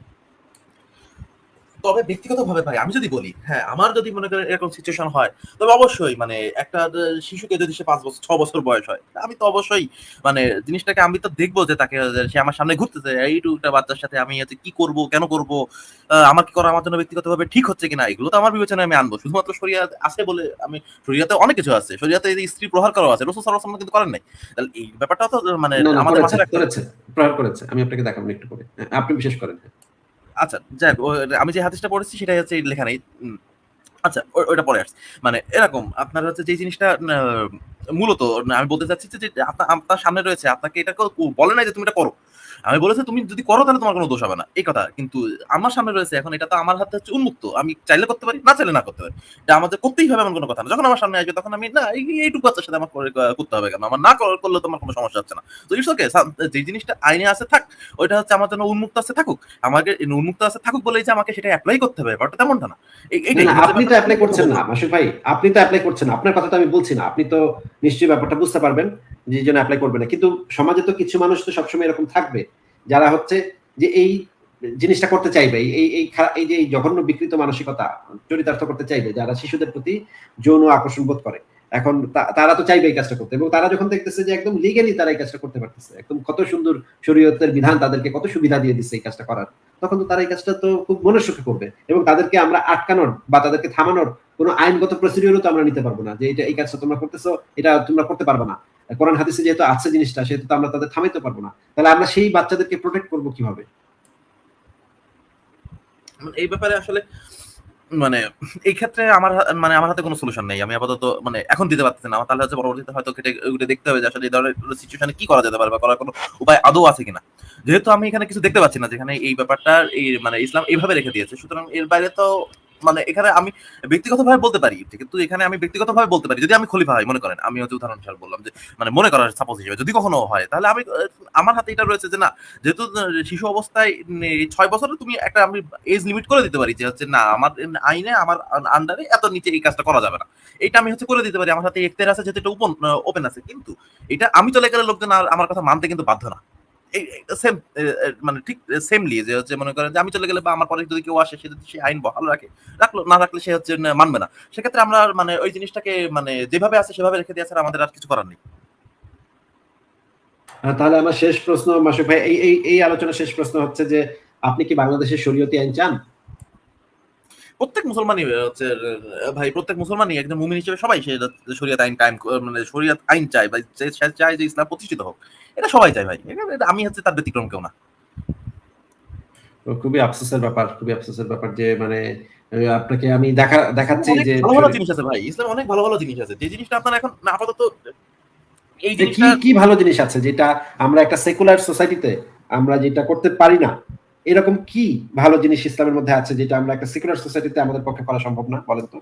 তবে ব্যক্তিগতভাবে ভাই আমি যদি বলি, হ্যাঁ, আমার যদি মনে করেন এরকম সিচুয়েশন হয়, তবে অবশ্যই মানে একটা শিশুকে যদি সে 5 বছর 6 বছর বয়স হয়, আমি তো অবশ্যই মানে জিনিসটাকে আমি তো দেখবো যে তাকে সে আমার সামনে ঘুরতেছে। এইটুকুটা বাচ্চার সাথে আমি হচ্ছে কি করব, কেন করব? আমার কি করা আমার জন্য ব্যক্তিগতভাবে ঠিক হচ্ছে কিনা এগুলো তো আমার বিবেচনায় আমি আনবো। শুধুমাত্র শরিয়াত আছে বলে আমি শরিয়াতে অনেক কিছু আছে। শরিয়াতে এই যে স্ত্রী প্রহার করাও আছে। রাসূল সাল্লাল্লাহু আলাইহি ওয়াসাল্লাম কিন্তু করেন নাই। তাহলে এই ব্যাপারটাও তো মানে না, না, আমাদের করেছে, মাথায় রাখতে হবে। করেছে, প্রহার করেছে। আমি আপনাকে দেখাবো একটু পরে। হ্যাঁ, আপনি বিশেষ করেন। হ্যাঁ। আচ্ছা, যাই হোক আমি যে হাদিসটা পড়েছি সেটাই হচ্ছে লেখা নেই। আচ্ছা, ওইটা পরে আসছে। মানে এরকম আপনার হচ্ছে যে জিনিসটা মূলত আমি বলতে চাচ্ছি যে আপনার সামনে রয়েছে, আপনাকে এটা কেউ বলে নাই যে তুমি এটা করো। আমি বলেছি তুমি যদি করো তাহলে তোমার কোনো দোষ হবে না। এই কথা। কিন্তু আমার সামনে রয়েছে এখন এটা তো আমার হাতে হচ্ছে উন্মুক্ত। আমি চাইলে করতে পারি, না চাইলে না করতে পারি। এটা আমাদের করতেই হবে এমন কোনো কথা না। যখন আমার সামনে আসবে তখন আমি না এইটুকু বাচ্চার সাথে আমার করতে হবে কেন? আমার না করলে তো আমার কোনো সমস্যা হচ্ছে না। তো ইটস ওকে, যে জিনিসটা আইনে আছে থাক। ওইটা হচ্ছে আমার জন্য উন্মুক্ত আছে থাকুক। আমাকে উন্মুক্ত আছে থাকুক বলেই যে আমাকে সেটা এপ্লাই করতে হবে ব্যাপারটা তেমনটা না। না, এইটাই না, হচ্ছে আপনি তো ব্যাপারটা আমি এপ্লাই কথা করছেন বলতে না চাচ্ছি। মাসুদ ভাই। আপনি তো এপ্লাই করছেন না। আপনার কথা তো আমি বলছি না। আপনি তো নিশ্চয়ই ব্যাপারটা বুঝতে পারবেন যে এইজন্য এপ্লাই করবেন না। কিন্তু সমাজে তো কিছু মানুষ তো সবসময় এরকম থাকবে যারা হচ্ছে যে এই জিনিসটা করতে চাইবে। এই যে এই জঘন্য বিকৃত মানসিকতা চরিতার্থ করতে চাইবে, যারা শিশুদের প্রতি যৌন আকর্ষণ বোধ করে। এখন তারা তো চাইবে এই কাজটা করতে, এবং তারা যখন দেখতেছে যে একদম লিগ্যালি তারা এই কাজটা করতে পারতেছে, একদম কত সুন্দর শরীয়তের বিধান তাদেরকে কত সুবিধা দিয়ে দিচ্ছে এই কাজটা করার, তখন তো তারা এই কাজটা তো খুব মনের সুখে করবে। এবং তাদেরকে আমরা আটকানোর বা তাদেরকে থামানোর কোনো আইনগত প্রসিডিওরও তো আমরা নিতে পারবো না যে এটা এই কাজটা তোমরা করতেছো, এটা তোমরা করতে পারবে না। কোরআন হাদিসে যেহেতু আছে জিনিসটা, সেহেতু তো আমরা তাদের থামাইতে পারবো না। তাহলে আমরা সেই বাচ্চাদেরকে প্রোটেক্ট করবো কিভাবে? এই ব্যাপারে আসলে মানে এই ক্ষেত্রে মানে আমার হাতে কোনো সলিউশন নেই। আমি আপাতত মানে এখন দিতে পারতেছি না। তাহলে হচ্ছে পরবর্তীতে হয়তো ঘেঁটে দেখতে হবে যে আসলে এই ধরনের সিচুয়েশনে কি করা যেতে পারে বা করার কোনো উপায় আদৌ আছে কিনা। যেহেতু আমি এখানে কিছু দেখতে পাচ্ছি না যেখানে এই ব্যাপারটা এই মানে ইসলাম এইভাবে রেখে দিয়েছে। সুতরাং এর বাইরে তো মানে এখানে আমি ব্যক্তিগতভাবে বলতে পারি। কিন্তু এখানে আমি ব্যক্তিগতভাবে বলতে পারি। যদি আমি খলিফা হই মনে করেন, আমি হচ্ছে উদাহরণ হিসেবে বললাম যে মানে মনে করার সাপোজ হিসেবে যদি কখনো হয় তাহলে আমি আমার হাতে এটা রয়েছে যে না, যেহেতু শিশু অবস্থায় ৬ বছরে তুমি একটা আমি এজ লিমিট করে দিতে পারি যে হচ্ছে না আমার আইনে আমার আন্ডারে এত নিচে এই কাজটা করা যাবে না। এটা আমি হচ্ছে করে দিতে পারি। আমার হাতে এখতিয়ার আছে যেহেতু এটা ওপেন আছে। কিন্তু এটা আমি চলে গেলে লোকজন আর আমার কথা মানতে কিন্তু বাধ্য না। এই সেম মানে ঠিক সেমলি যে হচ্ছে মনে করেন যে আমি চলে গেলে বা আমার পরে যদি কেউ আসে সে যদি সে আইন বহাল রাখে, রাখলো না রাখলে সে হচ্ছে মানবে না। সেক্ষেত্রে আমরা মানে ওই জিনিসটাকে মানে যেভাবে আছে সেভাবে রেখে দিয়ে ছাড়া আমাদের আর কিছু করার নেই। তাহলে আমার শেষ প্রশ্ন মাসুদ ভাই, এই আলোচনার শেষ প্রশ্ন হচ্ছে যে আপনি কি বাংলাদেশের শরীয়তি আইন চান? প্রত্যেক মুসলমানই হচ্ছে ভাই প্রত্যেক মুসলমানই একজন মুমিন হিসেবে সবাই সে শরিয়ত আইন কায়েম মানে শরিয়ত আইন চায় বা সে চায় যে ইসলাম প্রতিষ্ঠিত হোক। এটা সবাই চায় ভাই। এটা আমি হচ্ছে তার ব্যতিক্রম কেউ না। তো খুবই আফসোসের ব্যাপার, খুবই আফসোসের ব্যাপার যে মানে আপনাকে আমি দেখাচ্ছি অনেক যে ভালো, ভালো জিনিস আছে ভাই। ইসলামে অনেক ভালো, ভালো জিনিস আছে। যে জিনিসটা আপনার এখন আপাতত এই যে কি জিনিসটা কি ভালো জিনিস আছে যেটা আমরা একটা সেকুলার সোসাইটিতে আমরা যেটা করতে পারি না? এরকম কি ভালো জিনিস ইসলামের মধ্যে আছে যেটা আমরা একটা সেকুলার সোসাইটিতে আমাদের পক্ষে করা সম্ভব না? বলেন তো।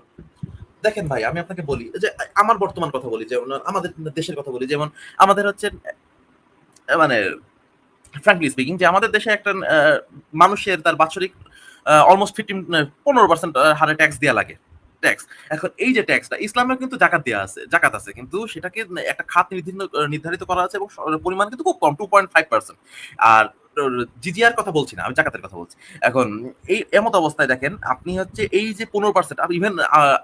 দেখেন ভাই আমি আপনাকে বলি যে আমার বর্তমান কথা বলি যেমন আমাদের দেশের কথা বলি যেমন আমাদের হচ্ছে মানে ফ্র্যাঙ্কলি স্পিকিং যে আমাদের দেশে একটা মানুষের তার বাৎসরিক অলমোস্ট 15% হারে ট্যাক্স দেয়া লাগে। ট্যাক্স। এখন এই যে ট্যাক্সটা ইসলামেও কিন্তু জাকাত আছে। কিন্তু সেটাকে একটা খাত নির্ধারিত করা আছে এবং পরিমাণ কিন্তু খুব কম 2.5%। আর জিজিয়ার কথা বলছি না, আমি জাকাতের কথা বলছি। এখন এই এমত অবস্থায় দেখেন আপনি হচ্ছে এই যে 15% ইভেন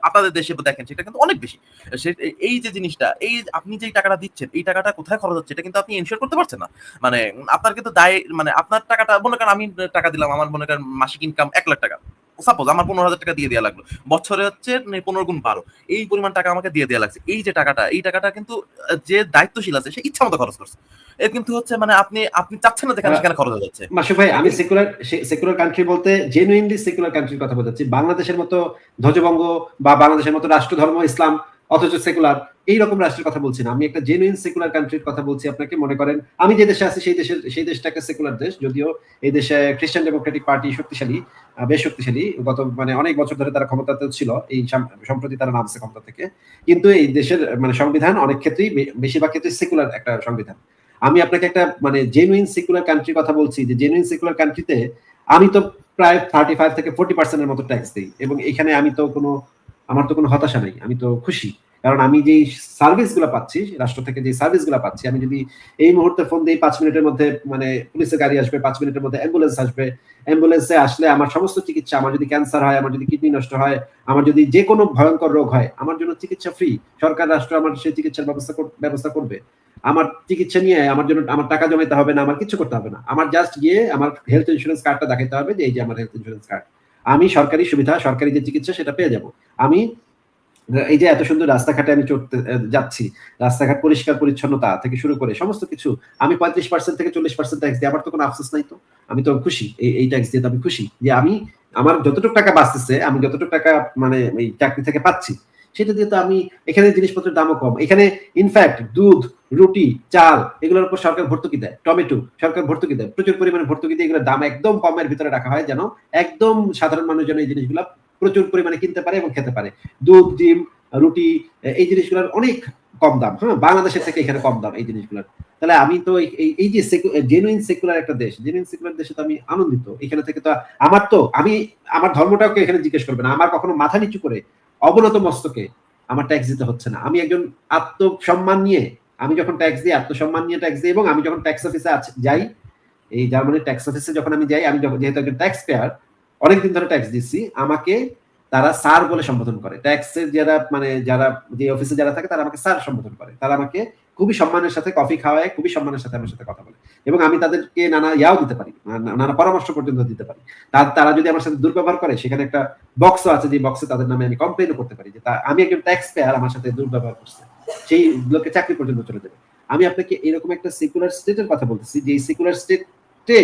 আপনাদের দেশে দেখেন সেটা কিন্তু অনেক বেশি। সে এই যে জিনিসটা, এই আপনি যেই টাকাটা দিচ্ছেন, এই টাকাটা কোথায় খরচ হচ্ছে এটা কিন্তু আপনি এনশিওর করতে পারছেন না। মানে আপনার কিন্তু দায়, মানে আপনার টাকাটা মনে করেন আমি টাকা দিলাম, আমার মনে করেন মাসিক ইনকাম ৳১,০০,০০০। সাপোজ আমার ৳১৫,০০০ দিয়ে দেয়া লাগলো। বছরে হচ্ছে ১৫ গুণ ১২। এই পরিমাণ টাকা আমাকে দিয়ে দেয়া লাগছে। এই যে টাকাটা, এই টাকাটা কিন্তু যে দায়িত্বশীল আছে সে ইচ্ছামত খরচ করছে। এ কিন্তু হচ্ছে মানে আপনি আপনি চাচ্ছেন না যেখানে আহ, সেখানে খরচ হয়ে যাচ্ছে। মাসুক ভাই, আমি সেকুলার কান্ট্রি বলতে জেনুইনলি সেকুলার কান্ট্রির কথা বলছি। বাংলাদেশের মতো ধ্বজভঙ্গ বা বাংলাদেশের মতো রাষ্ট্রধর্ম ইসলাম অথচ সেকুলার, এইরকম রাষ্ট্রের কথা বলছি না। আমি একটা জেনুইন সেকুলার কান্ট্রির কথা বলছি আপনাকে। মনে করেন আমি যে দেশে আছি সেই দেশটা একটা সেকুলার দেশ, যদিও এই দেশে খ্রিস্টান ডেমোক্রেটিক পার্টি শক্তিশালী, বেশ শক্তিশালী। গত মানে অনেক বছর ধরে তারা ক্ষমতাতে ছিল, এই সম্প্রতি তারা নামছে ক্ষমতা থেকে। কিন্তু এই দেশের মানে সংবিধান অনেক ক্ষেত্রেই, বেশিরভাগ ক্ষেত্রে সেকুলার একটা সংবিধান। আমি আপনাকে একটা মানে জেনুইন সেকুলার কান্ট্রির কথা বলছি, যে জেনুইন সেকুলার কান্ট্রিতে আমি তো প্রায় 35 থেকে 40% এর মতো ট্যাক্স দিই, এবং এখানে আমি তো কোনো, আমার তো কোনো হতাশা নাই, আমি তো খুশি। কারণ আমি যেই সার্ভিস গুলা পাচ্ছি রাষ্ট্র থেকে, যে সার্ভিস গুলা পাচ্ছি, আমি যদি এই মুহূর্তে ফোন দিই 5 মিনিটের মধ্যে মানে পুলিশের গাড়ি আসবে, 5 মিনিটের মধ্যে অ্যাম্বুলেন্স আসবে, অ্যাম্বুলেন্সে আসলে আমার সমস্ত চিকিৎসা, আমার যদি ক্যান্সার হয়, আমার যদি কিডনি নষ্ট হয়, আমার যদি যে কোনো ভয়ঙ্কর রোগ হয়, আমার জন্য চিকিৎসা ফ্রি। সরকার রাষ্ট্র আমার সেই চিকিৎসার ব্যবস্থা করবে। আমার চিকিৎসা নিয়ে আমার জন্য আমার টাকা জমাইতে হবে না, আমার কিছু করতে হবে না। আমার জাস্ট গিয়ে আমার হেলথ ইন্স্যুরেন্স কার্ডটা দেখাতে হবে যে এই যে আমার হেলথ ইন্স্যুরেন্স কার্ড, আমি সরকারি সুবিধা, সরকারি যে চিকিৎসা সেটা পেয়ে যাব। আমি এই যে এত সুন্দর রাস্তাঘাটে আমি চড়তে যাচ্ছি, রাস্তাঘাট পরিষ্কার পরিচ্ছন্নতা থেকে শুরু করে সমস্ত কিছু, আমি 35% থেকে 40% ট্যাক্স দিই। আমার তো কোনো আফসোস নাই। তো আমি তো খুশি, এই ট্যাক্স দিয়ে তো আমি খুশি যে আমি আমার যতটুকু টাকা বাঁচতেছে, আমি যতটুকু টাকা মানে এই চাকরি থেকে পাচ্ছি, সেটা দিয়ে তো আমি, এখানে জিনিসপত্রের দামও কম। এখানে ইনফ্যাক্ট দুধ, রুটি, চাল এগুলোর উপর সরকার ভর্তুকি দেয়, টমেটো সরকার ভর্তুকি দেয়, প্রচুর পরিমাণে ভর্তুকি দিয়ে এগুলোর দাম একদম কমের ভিতরে রাখা হয়, যেন একদম সাধারণ মানুষ যেন এই জিনিসগুলো প্রচুর পরিমাণে কিনতে পারে এবং খেতে পারে। দুধ, ডিম, রুটি, এই জিনিসগুলোর অনেক কম দাম। হ্যাঁ, বাংলাদেশের থেকে এখানে কম দাম এই জিনিসগুলোর। তাহলে আমি তো এই যে জেনুইন সেকুলার একটা দেশ, জেনুইন সেকুলার দেশে তো আমি আনন্দিত। এখানে থেকে তো আমার তো, আমি আমার ধর্মটাকে এখানে জিজ্ঞেস করবে না, আমার কখনো মাথা নিচু করে অবনত মস্তকে আমার ট্যাক্স দিতে হচ্ছে না। আমি একজন আত্মসম্মান নিয়ে, আমি যখন ট্যাক্স দিই আত্মসম্মান নিয়ে ট্যাক্স দিই, এবং আমি যখন ট্যাক্স অফিসে যাই, এই জার্মানির ট্যাক্স অফিসে যখন আমি যাই, আমি যেহেতু একজন ট্যাক্স পেয়ার, অনেকদিন ধরে ট্যাক্স দিচ্ছি, আমাকে তারা স্যার বলে সম্বোধন করে। ট্যাক্সের যারা মানে যারা যে অফিসে যারা থাকে তারা আমাকে স্যার সম্বোধন করে। তারা আমাকে খুবই সম্মানের সাথে কফি খাওয়ায়, খুবই সম্মানের সাথে আমার সাথে কথা বলে, এবং আমি তাদেরকে নানা ইয়াও দিতে পারি, নানা পরামর্শ পর্যন্ত দিতে পারি। তারা যদি আমার সাথে দুর্ব্যবহার করে, সেখানে একটা বক্সও আছে, যে বক্সে তাদের নামে আমি কমপ্লেনও করতে পারি যে আমি একজন ট্যাক্স পেয়ার, আমার সাথে দুর্ব্যবহার করছে, সেই লোকে চাকরি পর্যন্ত চলে যাবে। আমি আপনাকে এরকম একটা সেকুলার স্টেটের কথা বলতেছি, যে সেকুলার স্টেটে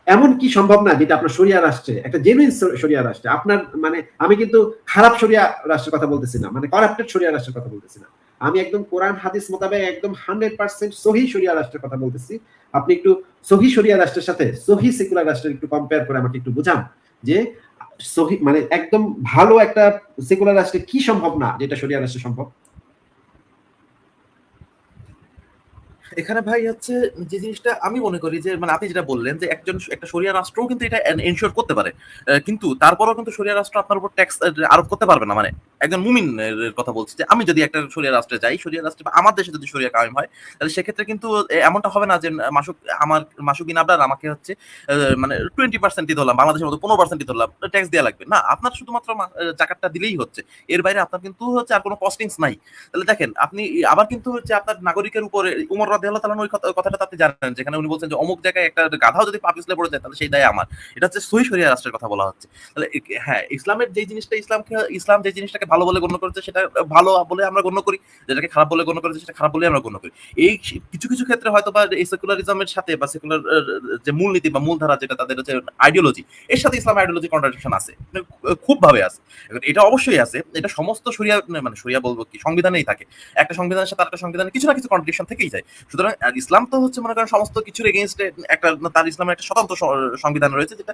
এমন কি সম্ভব না যেটা আপনার শরিয়া রাষ্ট্রে, একটা জেনুইন শরিয়া রাষ্ট্রে আপনার, মানে আমি কিন্তু খারাপ শরিয়া রাষ্ট্রের কথা বলতেছি না, মানে করাপ্টেড শরিয়া রাষ্ট্রের কথা বলতেছি না, আমি একদম কোরআন হাদিস মোতাবেক একদম 100% সহি শরিয়া রাষ্ট্রের কথা বলতেছি। আপনি একটু সহি শরিয়া রাষ্ট্রের সাথে সহি সেকুলার রাষ্ট্রের একটু কম্পেয়ার করে আমাকে একটু বুঝান, যে সহি মানে একদম ভালো একটা সেকুলার রাষ্ট্রে কি সম্ভব না যেটা শরিয়া রাষ্ট্রে সম্ভব। এখানে ভাই হচ্ছে যে জিনিসটা আমি মনে করি যে মানে আপনি যেটা বললেন যে একটা শরিয়া রাষ্ট্রও কিন্তু এটা এনশিওর করতে পারে, কিন্তু তারপরেও কিন্তু শরিয়া রাষ্ট্র আপনার উপর ট্যাক্স আরোপ করতে পারবে না। মানে একজন মুমিন এর কথা বলছি, যে আমি যদি একটা শরিয়া রাষ্ট্রে যাই, শরিয়া রাষ্ট্রে বা আমার দেশে যদি শরিয়া কায়েম হয়, তাহলে সেক্ষেত্রে কিন্তু এমনটা হবে না যে মাসুকিন আবরার আমাকে হচ্ছে মানে 20% দিতে হলাম, বাংলাদেশের মতো 15% দিতে হলাম, ট্যাক্স দেওয়া লাগবে না। আপনার শুধুমাত্র জাকাতটা দিলেই হচ্ছে, এর বাইরে আপনার কিন্তু হচ্ছে আর কোনো কস্টিংস নাই। তাহলে দেখেন আপনি আবার কিন্তু হচ্ছে আপনার নাগরিকের উপরে উমর রাদিয়াল্লাহু তাআলা ওই কথাটা আপনি জানেন, যেখানে উনি বলছেন যে অমুক জায়গায় একটা গাধাও যদি পা পিছলে পড়ে যায় তাহলে সেই দায় আমার। এটা হচ্ছে সহি শরিয়া রাষ্ট্রের কথা বলা হচ্ছে। তাহলে হ্যাঁ, ইসলামের যে জিনিসটা, ইসলাম যে জিনিসটাকে ভালো বলে গণ্য করেছে সেটা ভালো বলে আমরা গণ্য করি, যেটাকে খারাপ বলে গণ্য করেছে সেটা খারাপ বলে আমরা গণ্য করি। এই কিছু কিছু ক্ষেত্রে হয়তো বা এই সেকুলারিজমের সাথে বা সেকুলার যে মূলনীতি বা মূলধারা যেটা তাদের হচ্ছে আইডিওলজি, এর সাথে ইসলাম আইডিওলজি কন্ট্রাডিকশন আছে, খুব ভাবে আছে। এটা অবশ্যই আছে, এটা সমস্ত শরিয়া মানে শরিয়া বলবো কি সংবিধানেই থাকে। একটা সংবিধানের সাথে আরেকটা সংবিধানের কিছু না কিছু কন্ট্রাডিকশন থেকেই যায়। সুতরাং ইসলাম তো হচ্ছে মনে করেন সমস্ত কিছুর এগেইনস্টে একটা, তার ইসলামের একটা স্বতন্ত্র সংবিধান রয়েছে, যেটা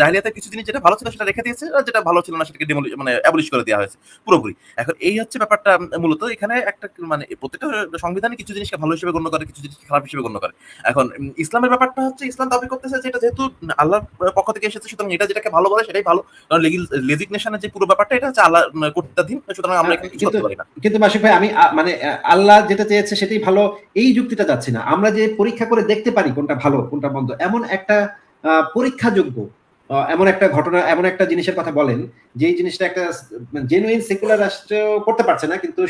জাহেলিয়াতের কিছু জিনিস যেটা ভালো ছিল সেটা রেখে দিয়েছে, আর যেটা ভালো ছিল না সেটাকে মানে অ্যাবলিশ করে দেওয়া হয়েছে পুরোপুরি। এখন এই হচ্ছে ব্যাপারটা মূলত এখানে একটা, মানে প্রত্যেকটা সংবিধানে কিছু জিনিসকে ভালো হিসেবে গণ্য করে, কিছু জিনিসকে খারাপ হিসেবে গণ্য করে। এখন ইসলামের ব্যাপারটা হচ্ছে ইসলাম দাবি করতেছে যে এটা যেহেতু আল্লাহর পক্ষ থেকে এসেছে, সুতরাং এটা যেটাকে ভালো বলে সেটাই ভালো, কারণ লেজিগনেশনের যে পুরো ব্যাপারটা এটা হচ্ছে আল্লাহ কর্তৃত্বাধীন, সুতরাং আমরা এখানে কিছু করতে পারি না। কিন্তু মাসিক ভাই, আমি মানে আল্লাহ যেটা চেয়েছে সেটাই ভালো, এই যুক্তি যুক্তিটা চাচ্ছি না, আমরা যে পরীক্ষা করে দেখতে পারি কোনটা ভালো কোনটা মন্দ, এমন একটা পরীক্ষাযোগ্য এমন একটা ঘটনা, এমন একটা জিনিসের কথা বলেন যেই জিনিসটা একটা জেনুইন সেকুলার রাষ্ট্র করতে পারছে না, কিন্তু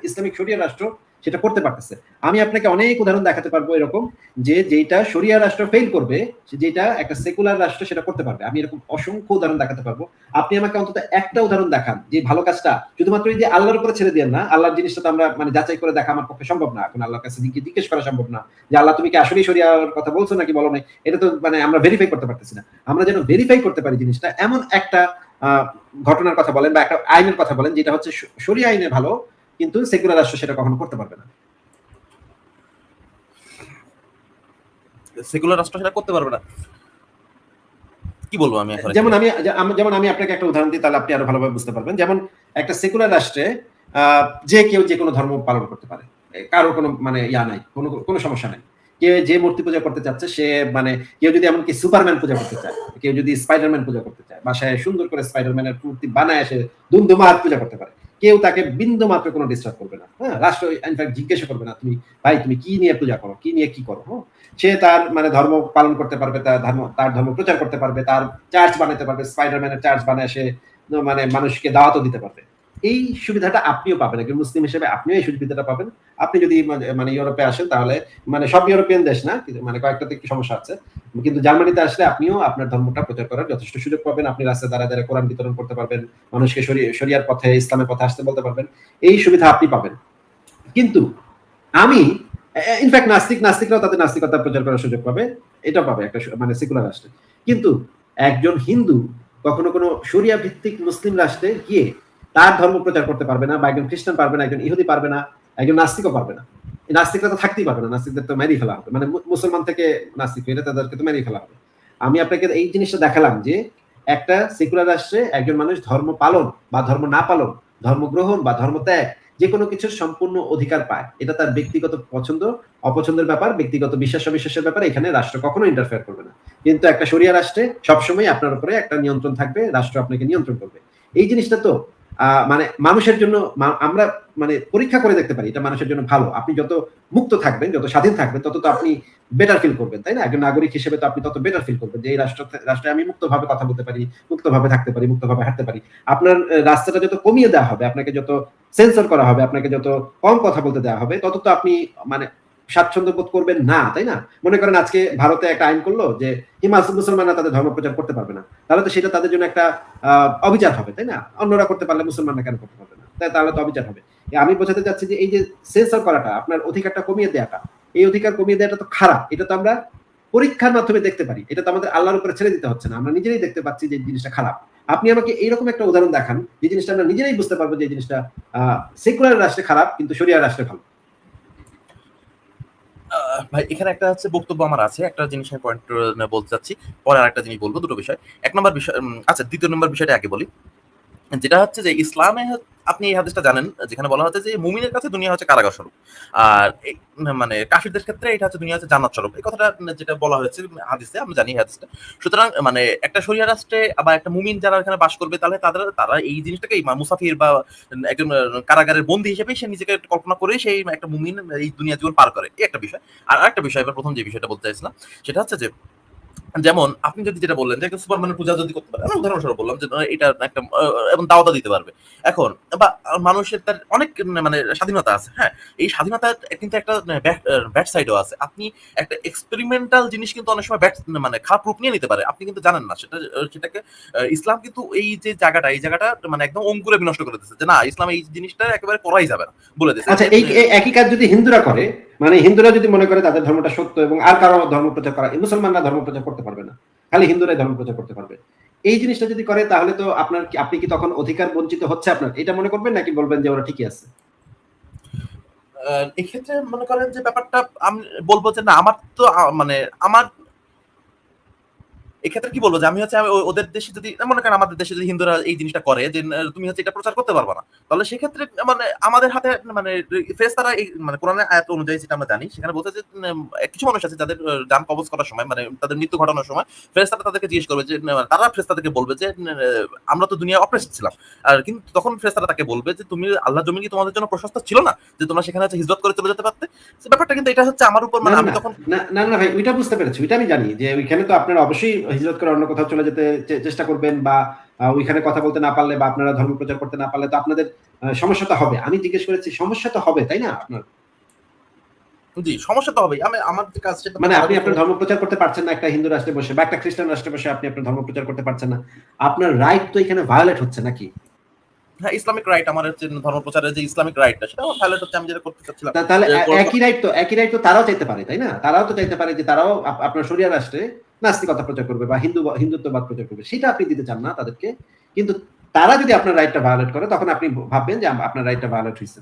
ইসলামিক শরিয়া রাষ্ট্র সেটা করতে পারতেছে। আমি আপনাকে অনেক উদাহরণ দেখাতে পারবো এরকম, যে যেটা শরিয়া রাষ্ট্র ফেল করবে, যেটা একটা সেকুলার রাষ্ট্র সেটা করতে পারবে। আমি এরকম অসংখ্য উদাহরণ দেখাতে পারবো। আপনি আমাকে অন্তত একটা উদাহরণ দেখান যে ভালো কাজটা শুধুমাত্র এই যে আল্লাহর উপরে ছেড়ে দেন না, আল্লাহর জিনিসটা তো আমরা মানে যাচাই করে দেখা আমার পক্ষে সম্ভব না, এখন আল্লাহর কাছে জিজ্ঞেস করা সম্ভব না যে আল্লাহ তুমি কি আসলেই শরিয়ার কথা বলছো নাকি বলো না, এটা তো মানে আমরা ভেরিফাই করতে পারতেছি না। আমরা যেন ভেরিফাই করতে পারি জিনিসটা, এমন একটা ঘটনার কথা বলেন বা একটা আইনের কথা বলেন যেটা হচ্ছে শরিয়া আইনে ভালো, কিন্তু সেকুলার রাষ্ট্র সেটা কখনো করতে পারবে না। সেকুলার রাষ্ট্র সেটা করতে পারবে না, কি বলবো আমি এখন? যেমন আমি আপনাকে একটা উদাহরণ দিই, তাহলে আপনি আরো ভালোভাবে বুঝতে পারবেন। যেমন একটা সেকুলার রাষ্ট্রে যে কেউ যে কোনো ধর্ম পালন করতে পারে, কারোর কোনো মানে ইয়া নাই, কোনো সমস্যা নাই। কে যে মূর্তি পূজা করতে চাচ্ছে সে, মানে কেউ যদি এমনকি সুপারম্যান পূজা করতে চায়, কেউ যদি স্পাইডারম্যান পূজা করতে চায়, বাসায় সুন্দর করে স্পাইডারম্যানের মূর্তি বানায় এসে দুমদুমা হাত পূজা করতে পারে, কেউ তাকে বিন্দু মাত্র কোনো ডিস্টার্ব করবে না। হ্যাঁ, রাষ্ট্র ইনফ্যাক্ট জিজ্ঞাসা করবে না তুমি ভাই তুমি কি নিয়ে পূজা করো, কি নিয়ে কি করো। সে তার মানে ধর্ম পালন করতে পারবে, তার ধর্ম প্রচার করতে পারবে, তার চার্চ বানাতে পারবে, স্পাইডারম্যানের চার্চ বানায় সে মানে মানুষকে দাওয়াতও দিতে পারবে। এই সুবিধাটা আপনিও পাবেন, একজন মুসলিম হিসেবে আপনিও এই সুবিধাটা পাবেন। আপনি যদি মানে ইউরোপে আসেন, তাহলে মানে সব ইউরোপিয়ান দেশ না, মানে কয়েকটাতে একটু সমস্যা আছে, কিন্তু জার্মানিতে আসলে আপনিও আপনার ধর্মটা প্রচার করার যথেষ্ট সুযোগ পাবেন। আপনি রাস্তায় দাঁড়ায় দাঁড়ায় কোরআন বিতরণ করতে পারবেন, মানুষকে শরিয়ার পথে, ইসলামের পথে আসতে বলতে পারবেন। এই সুবিধা আপনি পাবেন। কিন্তু আমি ইনফ্যাক্ট নাস্তিকরাও তাদের নাস্তিকতা প্রচার করার সুযোগ পাবে, এটা পাবে একটা মানে সেকুলার রাষ্ট্রে। কিন্তু একজন হিন্দু কখনো কোনো শরিয়া ভিত্তিক মুসলিম রাষ্ট্রে গিয়ে তার ধর্ম প্রচার করতে পারবে না, বা একজন খ্রিস্টান পারবে না, একজন ইহুদি পারবে না, একজন নাস্তিকও পারবে না। এই নাস্তিকরা তো থাকতেই পারবে না, নাস্তিকদের তো মেরেই ফেলা হবে, মানে মুসলমান থেকে নাস্তিক হইলে তাদেরকে তো মেরেই ফেলা হবে। আমি আপনাকে এই জিনিসটা দেখালাম যে একটা সেকুলার রাষ্ট্রে একজন মানুষ ধর্ম পালন বা ধর্ম না পালন, ধর্ম গ্রহণ বা ধর্ম ত্যাগ, যে কোনো কিছুর সম্পূর্ণ অধিকার পায়। এটা তার ব্যক্তিগত পছন্দ অপছন্দের ব্যাপার, ব্যক্তিগত বিশ্বাস অবিশ্বাসের ব্যাপার, এখানে রাষ্ট্র কখনো ইন্টারফেয়ার করবে না। কিন্তু একটা শরিয়া রাষ্ট্রে সবসময় আপনার উপরে একটা নিয়ন্ত্রণ থাকবে, রাষ্ট্র আপনাকে নিয়ন্ত্রণ করবে। এই জিনিসটা তো মানে মানুষের জন্য আমরা মানে পরীক্ষা করে দেখতে পারি এটা মানুষের জন্য ভালো। আপনি যত মুক্ত থাকবেন, যত স্বাধীন থাকবেন, তত তো আপনি বেটার ফিল করবেন, তাই না? একজন নাগরিক হিসেবে তো আপনি তত বেটার ফিল করবেন যে এই রাষ্ট্রে আমি মুক্তভাবে কথা বলতে পারি, মুক্তভাবে থাকতে পারি, মুক্তভাবে হাঁটতে পারি। আপনার রাস্তাটা যত কমিয়ে দেওয়া হবে, আপনাকে যত সেন্সর করা হবে, আপনাকে যত কম কথা বলতে দেওয়া হবে, তত তো আপনি মানে স্বাচ্ছন্দ্য বোধ করবেন না, তাই না? মনে করেন আজকে ভারতে একটা আইন করলো যে মুসলমানরা তাদের ধর্ম প্রচার করতে পারবে না, তাহলে তো সেটা তাদের জন্য একটা অবিচার হবে, তাই না? অন্যরা করতে পারলে মুসলমানরা কেন করতে পারবে না? তাহলে তো অবিচার হবে। আমি বোঝাতে চাচ্ছি যে এই যে সেন্সর করাটা, আপনার অধিকারটা কমিয়ে দেওয়াটা, এই অধিকার কমিয়ে দেওয়াটা তো খারাপ। এটা তো আমরা পরীক্ষার মাধ্যমে দেখতে পারি, এটা তো আমাদের আল্লাহর উপরে ছেড়ে দিতে হচ্ছে না, আমরা নিজেরাই দেখতে পাচ্ছি যে জিনিসটা খারাপ। আপনি আমাকে এইরকম একটা উদাহরণ দেখান যে জিনিসটা আমরা নিজেরাই বুঝতে পারবো যে এই জিনিসটা সেকুলার রাষ্ট্রে খারাপ কিন্তু শরিয়া রাষ্ট্রে ভালো। ভাই এখানে একটা হচ্ছে বক্তব্য আমার আছে, একটা জিনিস আমি পয়েন্ট বলতে চাচ্ছি, পরে আরেকটা জিনিস বলবো, দুটো বিষয়। এক নম্বর বিষয়, আচ্ছা দ্বিতীয় নম্বর বিষয়টা আগে বলি, যেটা হচ্ছে যে ইসলামে আপনি এই হাদিসটা জানেন যেখানে বলা হচ্ছে যে মুমিনের কাছে দুনিয়া হচ্ছে কারাগার স্বরূপ, আর মানে কাফিরদের ক্ষেত্রে এটা হচ্ছে দুনিয়া হচ্ছে জান্নাত স্বরূপ। এই কথাটা যেটা বলা হয়েছে হাদিসে, আমরা জানি হাদিসটা। সুতরাং মানে একটা শরিয়া রাষ্ট্রে বা একটা মুমিন যারা এখানে বাস করবে, তাহলে তারা এই জিনিসটাকে মুসাফির বা একজন কারাগারের বন্দী হিসেবে সে নিজেকে কল্পনা করে সেই একটা মুমিন এই দুনিয়া জীবন পার করে, এই একটা বিষয়। আর আরেকটা বিষয়, এবার প্রথম যে বিষয়টা বলতে চাইছিলাম সেটা হচ্ছে যে যেমন আপনি যদি যেটা বললেন যে একটা সুপারম্যানের পূজা যদি করতে পারে, আমি উদাহরণস্বরূপ বললাম যে এটা একটা এবং দাওয়াতও দিতে পারবে। এখন বা মানুষের তার অনেক মানে স্বাধীনতা আছে, হ্যাঁ, এই স্বাধীনতার কিন্তু একটা ব্যাড সাইডও আছে। আপনি একটা এক্সপেরিমেন্টাল জিনিস কিন্তু অনেক সময় মানে খারাপ রূপ নিয়ে নিতে পারে, আপনি কিন্তু জানেন না সেটাকে। ইসলাম কিন্তু এই যে জায়গাটা মানে একদম অঙ্কুরে বিনষ্ট করে দিচ্ছে যে না, ইসলাম এই জিনিসটা একেবারে করাই যাবে না বলে দিচ্ছে। আচ্ছা, এই একই কাজ যদি হিন্দুরা করে, মানে হিন্দুরা যদি মনে করে তাদের ধর্মটা সত্য এবং আর কারো ধর্ম প্রচার করা, মুসলমানরা ধর্ম প্রচার করতে পারবে না, খালি হিন্দুরাই ধর্ম প্রচার করতে পারবে, এই জিনিসটা যদি করে, তাহলে তো আপনি কি তখন অধিকার বঞ্চিত হচ্ছে আপনার, এটা মনে করবেন নাকি বলবেন যে ওরা ঠিকই আছে? এক্ষেত্রে মনে করেন যে ব্যাপারটা আমি বলবো যে না, আমার তো মানে আমার এক্ষেত্রে কি বলবো যে আমি হচ্ছে ওদের দেশে যদি মনে করেন আমাদের দেশে যদি হিন্দুরা এই জিনিসটা করে যে তুমি হচ্ছে এটা প্রচার করতে পারবা না, তাহলে সেক্ষেত্রে মানে আমাদের হাতে মানে ফেরেশতারা এই মানে কোরআনের আয়াত অনুযায়ী যেটা আমরা জানি সেখানে বলছে যে কিছু মানুষ আছে যাদের জান কবজ করার সময় মানে তাদের মৃত্যু ঘটানোর সময় ফেরেশতারা তাদেরকে জিজ্ঞেস করবে যে তারা ফেরেশতাদেরকে বলবে যে আমরা তো দুনিয়া অপ্রেসড ছিলাম, আর কিন্তু তখন ফেরেশতারা তাকে বলবে যে তুমি আল্লাহর জমিন কি তোমাদের জন্য প্রশস্ত ছিল না যে তোমরা সেখানে হচ্ছে হিজরত করে চলে যেতে পারতে। ব্যাপারটা কিন্তু এটা হচ্ছে আমার উপর না মানে না আমি না তখন না না না ভাই, ওইটা বুঝতে পেরেছি, ওইটা আমি জানি যে ওইখানে তো আপনারা অবশ্যই হিজরত করে অন্য কোথাও চলে যেতে চেষ্টা করবেন, বা ওইখানে কথা বলতে না পারলে বা আপনারা ধর্ম প্রচার করতে না পারলে তো আপনাদের সমস্যা তো হবে। আমি জিজ্ঞেস করেছি সমস্যা তো হবে, তাই না? আপনার জি সমস্যা তো হবেই। আমি আমার যে কাজ সেটা তো মানে করা আপনি যেতে আপনার হবে। ধর্ম প্রচার করতে পারছেন না একটা হিন্দু রাষ্ট্রে বসে, বা একটা খ্রিস্টান রাষ্ট্রে বসে আপনি আপনার ধর্ম প্রচার করতে পারছেন না। আপনার রাইট তো এখানে ভায়োলেট হচ্ছে নাকি? হ্যাঁ, ইসলামিক রাইট আমার হচ্ছে ধর্ম প্রচারের যে ইসলামিক রাইটটা সেটা আমার ভায়োলেট হচ্ছে আমি যেটা করতে চাচ্ছিলাম। তাহলে যে একই রাইট তো তারাও চাইতে পারে, তাই না? তারাও তো চাইতে পারে যে তারাও আপনার শরিয়া রাষ্ট্রে নাস্তিকতা প্রচার করবে বা হিন্দুত্ববাদ প্রচার করবে। সেটা আপনি দিতে চান না তাদেরকে। কিন্তু তারা যদি আপনার রাইটটা ভায়োলেট করে তখন আপনি ভাববেন যে আপনার রাইটটা ভায়োলেট হইছে।